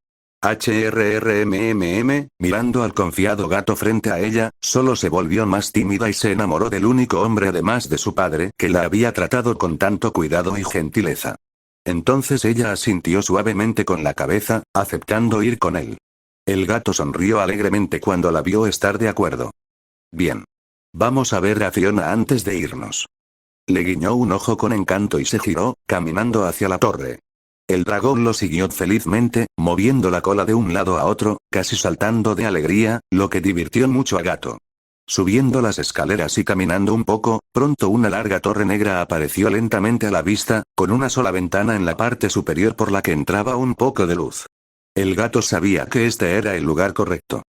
Mirando al confiado gato frente a ella, solo se volvió más tímida y se enamoró del único hombre además de su padre que la había tratado con tanto cuidado y gentileza. Entonces ella asintió suavemente con la cabeza, aceptando ir con él. El gato sonrió alegremente cuando la vio estar de acuerdo. Bien. Vamos a ver a Fiona antes de irnos. Le guiñó un ojo con encanto y se giró, caminando hacia la torre. El dragón lo siguió felizmente, moviendo la cola de un lado a otro, casi saltando de alegría, lo que divirtió mucho a Gato. Subiendo las escaleras y caminando un poco, pronto una larga torre negra apareció lentamente a la vista, con una sola ventana en la parte superior por la que entraba un poco de luz. El gato sabía que este era el lugar correcto.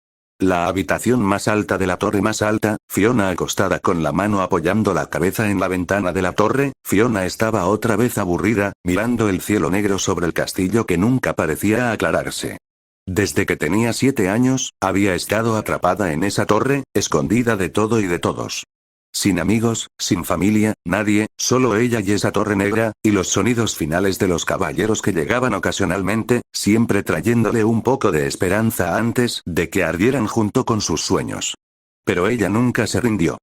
La habitación más alta de la torre más alta, Fiona acostada con la mano apoyando la cabeza en la ventana de la torre, Fiona estaba otra vez aburrida, mirando el cielo negro sobre el castillo que nunca parecía aclararse. Desde que tenía 7 años, había estado atrapada en esa torre, escondida de todo y de todos. Sin amigos, sin familia, nadie, solo ella y esa torre negra, y los sonidos finales de los caballeros que llegaban ocasionalmente, siempre trayéndole un poco de esperanza antes de que ardieran junto con sus sueños. Pero ella nunca se rindió.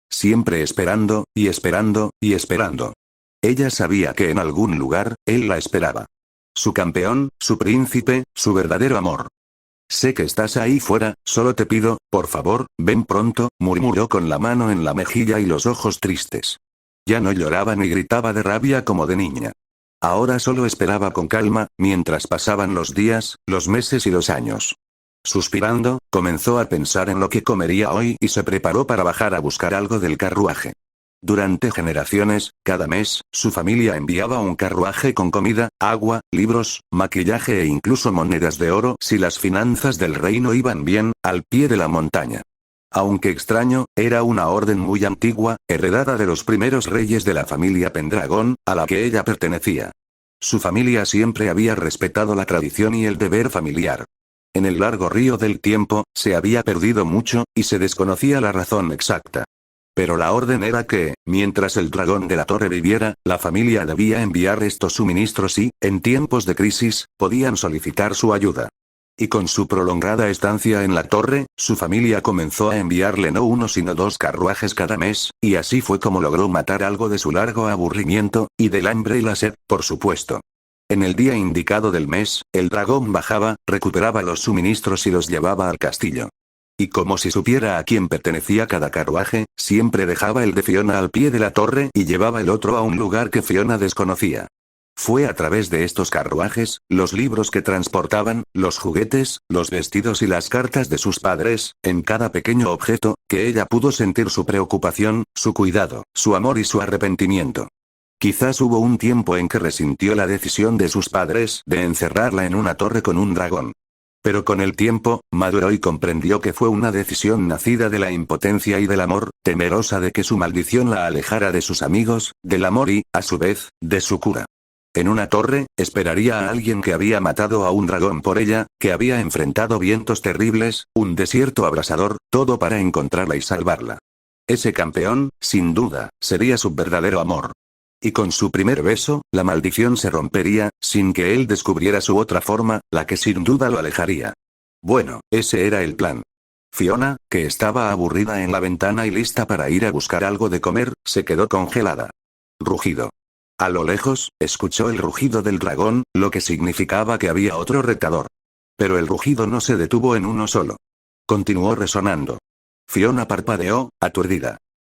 Siempre esperando, y esperando, y esperando. Ella sabía que en algún lugar, él la esperaba. Su campeón, su príncipe, su verdadero amor. Sé que estás ahí fuera, solo te pido, por favor, ven pronto, murmuró con la mano en la mejilla y los ojos tristes. Ya no lloraba ni gritaba de rabia como de niña. Ahora solo esperaba con calma, mientras pasaban los días, los meses y los años. Suspirando, comenzó a pensar en lo que comería hoy y se preparó para bajar a buscar algo del carruaje. Durante generaciones, cada mes, su familia enviaba un carruaje con comida, agua, libros, maquillaje e incluso monedas de oro si las finanzas del reino iban bien, al pie de la montaña. Aunque extraño, era una orden muy antigua, heredada de los primeros reyes de la familia Pendragón, a la que ella pertenecía. Su familia siempre había respetado la tradición y el deber familiar. En el largo río del tiempo, se había perdido mucho, y se desconocía la razón exacta. Pero la orden era que, mientras el dragón de la torre viviera, la familia debía enviar estos suministros y, en tiempos de crisis, podían solicitar su ayuda. Y con su prolongada estancia en la torre, su familia comenzó a enviarle no uno sino 2 carruajes cada mes, y así fue como logró matar algo de su largo aburrimiento, y del hambre y la sed, por supuesto. En el día indicado del mes, el dragón bajaba, recuperaba los suministros y los llevaba al castillo. Y como si supiera a quién pertenecía cada carruaje, siempre dejaba el de Fiona al pie de la torre y llevaba el otro a un lugar que Fiona desconocía. Fue a través de estos carruajes, los libros que transportaban, los juguetes, los vestidos y las cartas de sus padres, en cada pequeño objeto, que ella pudo sentir su preocupación, su cuidado, su amor y su arrepentimiento. Quizás hubo un tiempo en que resintió la decisión de sus padres de encerrarla en una torre con un dragón. Pero con el tiempo, maduró y comprendió que fue una decisión nacida de la impotencia y del amor, temerosa de que su maldición la alejara de sus amigos, del amor y, a su vez, de su cura. En una torre, esperaría a alguien que había matado a un dragón por ella, que había enfrentado vientos terribles, un desierto abrasador, todo para encontrarla y salvarla. Ese campeón, sin duda, sería su verdadero amor. Y con su primer beso, la maldición se rompería, sin que él descubriera su otra forma, la que sin duda lo alejaría. Bueno, ese era el plan. Fiona, que estaba aburrida en la ventana y lista para ir a buscar algo de comer, se quedó congelada. Rugido. A lo lejos, escuchó el rugido del dragón, lo que significaba que había otro retador. Pero el rugido no se detuvo en uno solo. Continuó resonando. Fiona parpadeó, aturdida.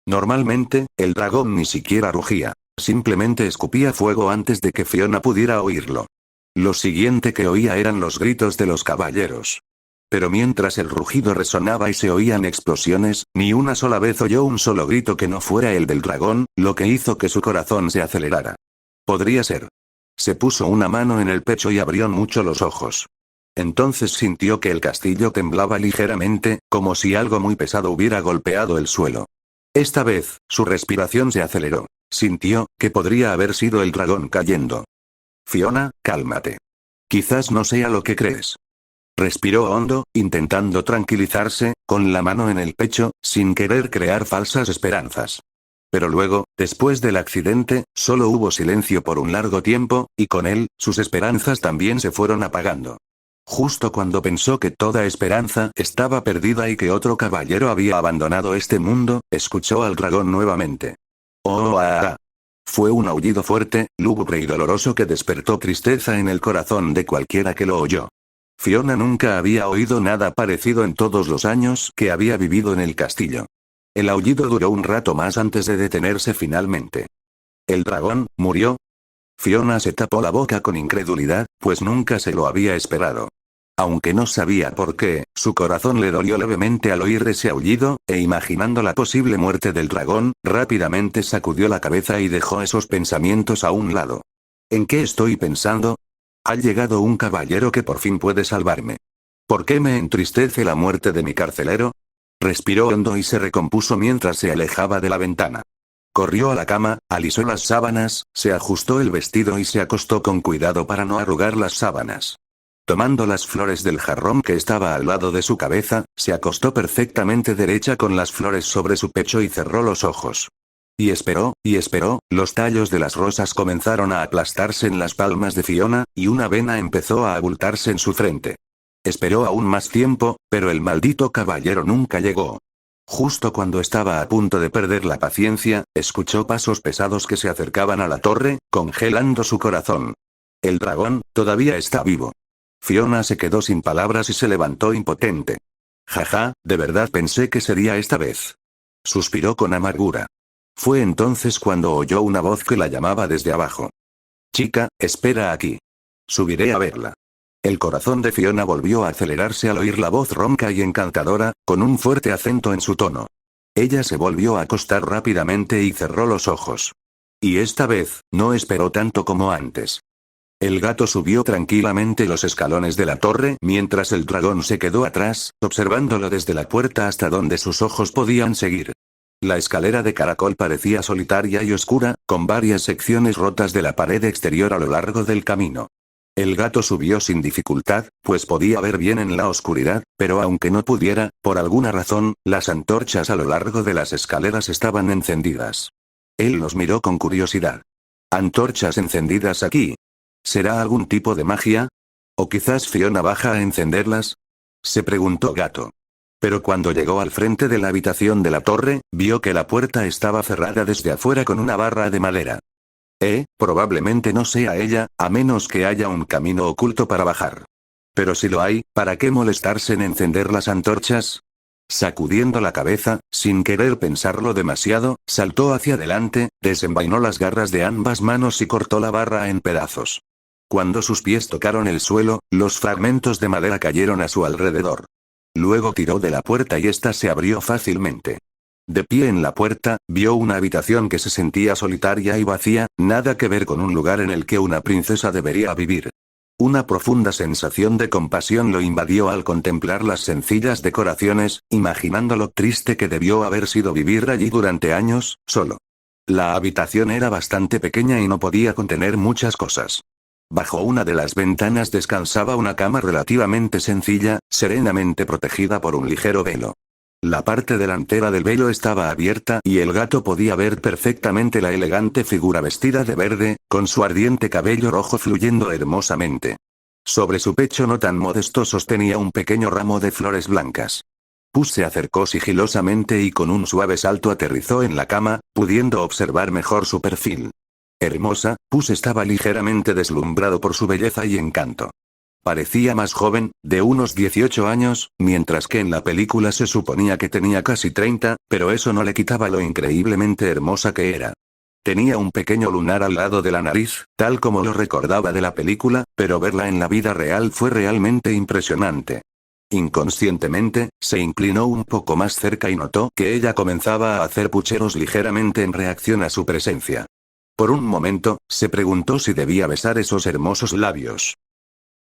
Normalmente, el dragón ni siquiera rugía. Simplemente escupía fuego antes de que Fiona pudiera oírlo. Lo siguiente que oía eran los gritos de los caballeros. Pero mientras el rugido resonaba y se oían explosiones, ni una sola vez oyó un solo grito que no fuera el del dragón, lo que hizo que su corazón se acelerara. Podría ser. Se puso una mano en el pecho y abrió mucho los ojos. Entonces sintió que el castillo temblaba ligeramente, como si algo muy pesado hubiera golpeado el suelo. Esta vez, su respiración se aceleró. Sintió que podría haber sido el dragón cayendo. Fiona, cálmate. Quizás no sea lo que crees. Respiró hondo, intentando tranquilizarse, con la mano en el pecho, sin querer crear falsas esperanzas. Pero luego, después del accidente, solo hubo silencio por un largo tiempo, y con él, sus esperanzas también se fueron apagando. Justo cuando pensó que toda esperanza estaba perdida y que otro caballero había abandonado este mundo, escuchó al dragón nuevamente. ¡Oh! Fue un aullido fuerte, lúgubre y doloroso que despertó tristeza en el corazón de cualquiera que lo oyó. Fiona nunca había oído nada parecido en todos los años que había vivido en el castillo. El aullido duró un rato más antes de detenerse finalmente. ¿El dragón murió? Fiona se tapó la boca con incredulidad, pues nunca se lo había esperado. Aunque no sabía por qué, su corazón le dolió levemente al oír ese aullido, e imaginando la posible muerte del dragón, rápidamente sacudió la cabeza y dejó esos pensamientos a un lado. ¿En qué estoy pensando? Ha llegado un caballero que por fin puede salvarme. ¿Por qué me entristece la muerte de mi carcelero? Respiró hondo y se recompuso mientras se alejaba de la ventana. Corrió a la cama, alisó las sábanas, se ajustó el vestido y se acostó con cuidado para no arrugar las sábanas. Tomando las flores del jarrón que estaba al lado de su cabeza, se acostó perfectamente derecha con las flores sobre su pecho y cerró los ojos. Y esperó, los tallos de las rosas comenzaron a aplastarse en las palmas de Fiona, y una vena empezó a abultarse en su frente. Esperó aún más tiempo, pero el maldito caballero nunca llegó. Justo cuando estaba a punto de perder la paciencia, escuchó pasos pesados que se acercaban a la torre, congelando su corazón. El dragón, todavía está vivo. Fiona se quedó sin palabras y se levantó impotente. Jaja, de verdad pensé que sería esta vez. Suspiró con amargura. Fue entonces cuando oyó una voz que la llamaba desde abajo. Chica, espera aquí. Subiré a verla. El corazón de Fiona volvió a acelerarse al oír la voz ronca y encantadora, con un fuerte acento en su tono. Ella se volvió a acostar rápidamente y cerró los ojos. Y esta vez, no esperó tanto como antes. El gato subió tranquilamente los escalones de la torre mientras el dragón se quedó atrás, observándolo desde la puerta hasta donde sus ojos podían seguir. La escalera de caracol parecía solitaria y oscura, con varias secciones rotas de la pared exterior a lo largo del camino. El gato subió sin dificultad, pues podía ver bien en la oscuridad, pero aunque no pudiera, por alguna razón, las antorchas a lo largo de las escaleras estaban encendidas. Él los miró con curiosidad. ¿Antorchas encendidas aquí? ¿Será algún tipo de magia? ¿O quizás Fiona baja a encenderlas? Se preguntó Gato. Pero cuando llegó al frente de la habitación de la torre, vio que la puerta estaba cerrada desde afuera con una barra de madera. Probablemente no sea ella, a menos que haya un camino oculto para bajar. Pero si lo hay, ¿para qué molestarse en encender las antorchas? Sacudiendo la cabeza, sin querer pensarlo demasiado, saltó hacia adelante, desenvainó las garras de ambas manos y cortó la barra en pedazos. Cuando sus pies tocaron el suelo, los fragmentos de madera cayeron a su alrededor. Luego tiró de la puerta y ésta se abrió fácilmente. De pie en la puerta, vio una habitación que se sentía solitaria y vacía, nada que ver con un lugar en el que una princesa debería vivir. Una profunda sensación de compasión lo invadió al contemplar las sencillas decoraciones, imaginando lo triste que debió haber sido vivir allí durante años, solo. La habitación era bastante pequeña y no podía contener muchas cosas. Bajo una de las ventanas descansaba una cama relativamente sencilla, serenamente protegida por un ligero velo. La parte delantera del velo estaba abierta y el gato podía ver perfectamente la elegante figura vestida de verde, con su ardiente cabello rojo fluyendo hermosamente. Sobre su pecho no tan modesto sostenía un pequeño ramo de flores blancas. Puss se acercó sigilosamente y con un suave salto aterrizó en la cama, pudiendo observar mejor su perfil. Hermosa, Puss estaba ligeramente deslumbrado por su belleza y encanto. Parecía más joven, de unos 18 años, mientras que en la película se suponía que tenía casi 30, pero eso no le quitaba lo increíblemente hermosa que era. Tenía un pequeño lunar al lado de la nariz, tal como lo recordaba de la película, pero verla en la vida real fue realmente impresionante. Inconscientemente, se inclinó un poco más cerca y notó que ella comenzaba a hacer pucheros ligeramente en reacción a su presencia. Por un momento, se preguntó si debía besar esos hermosos labios.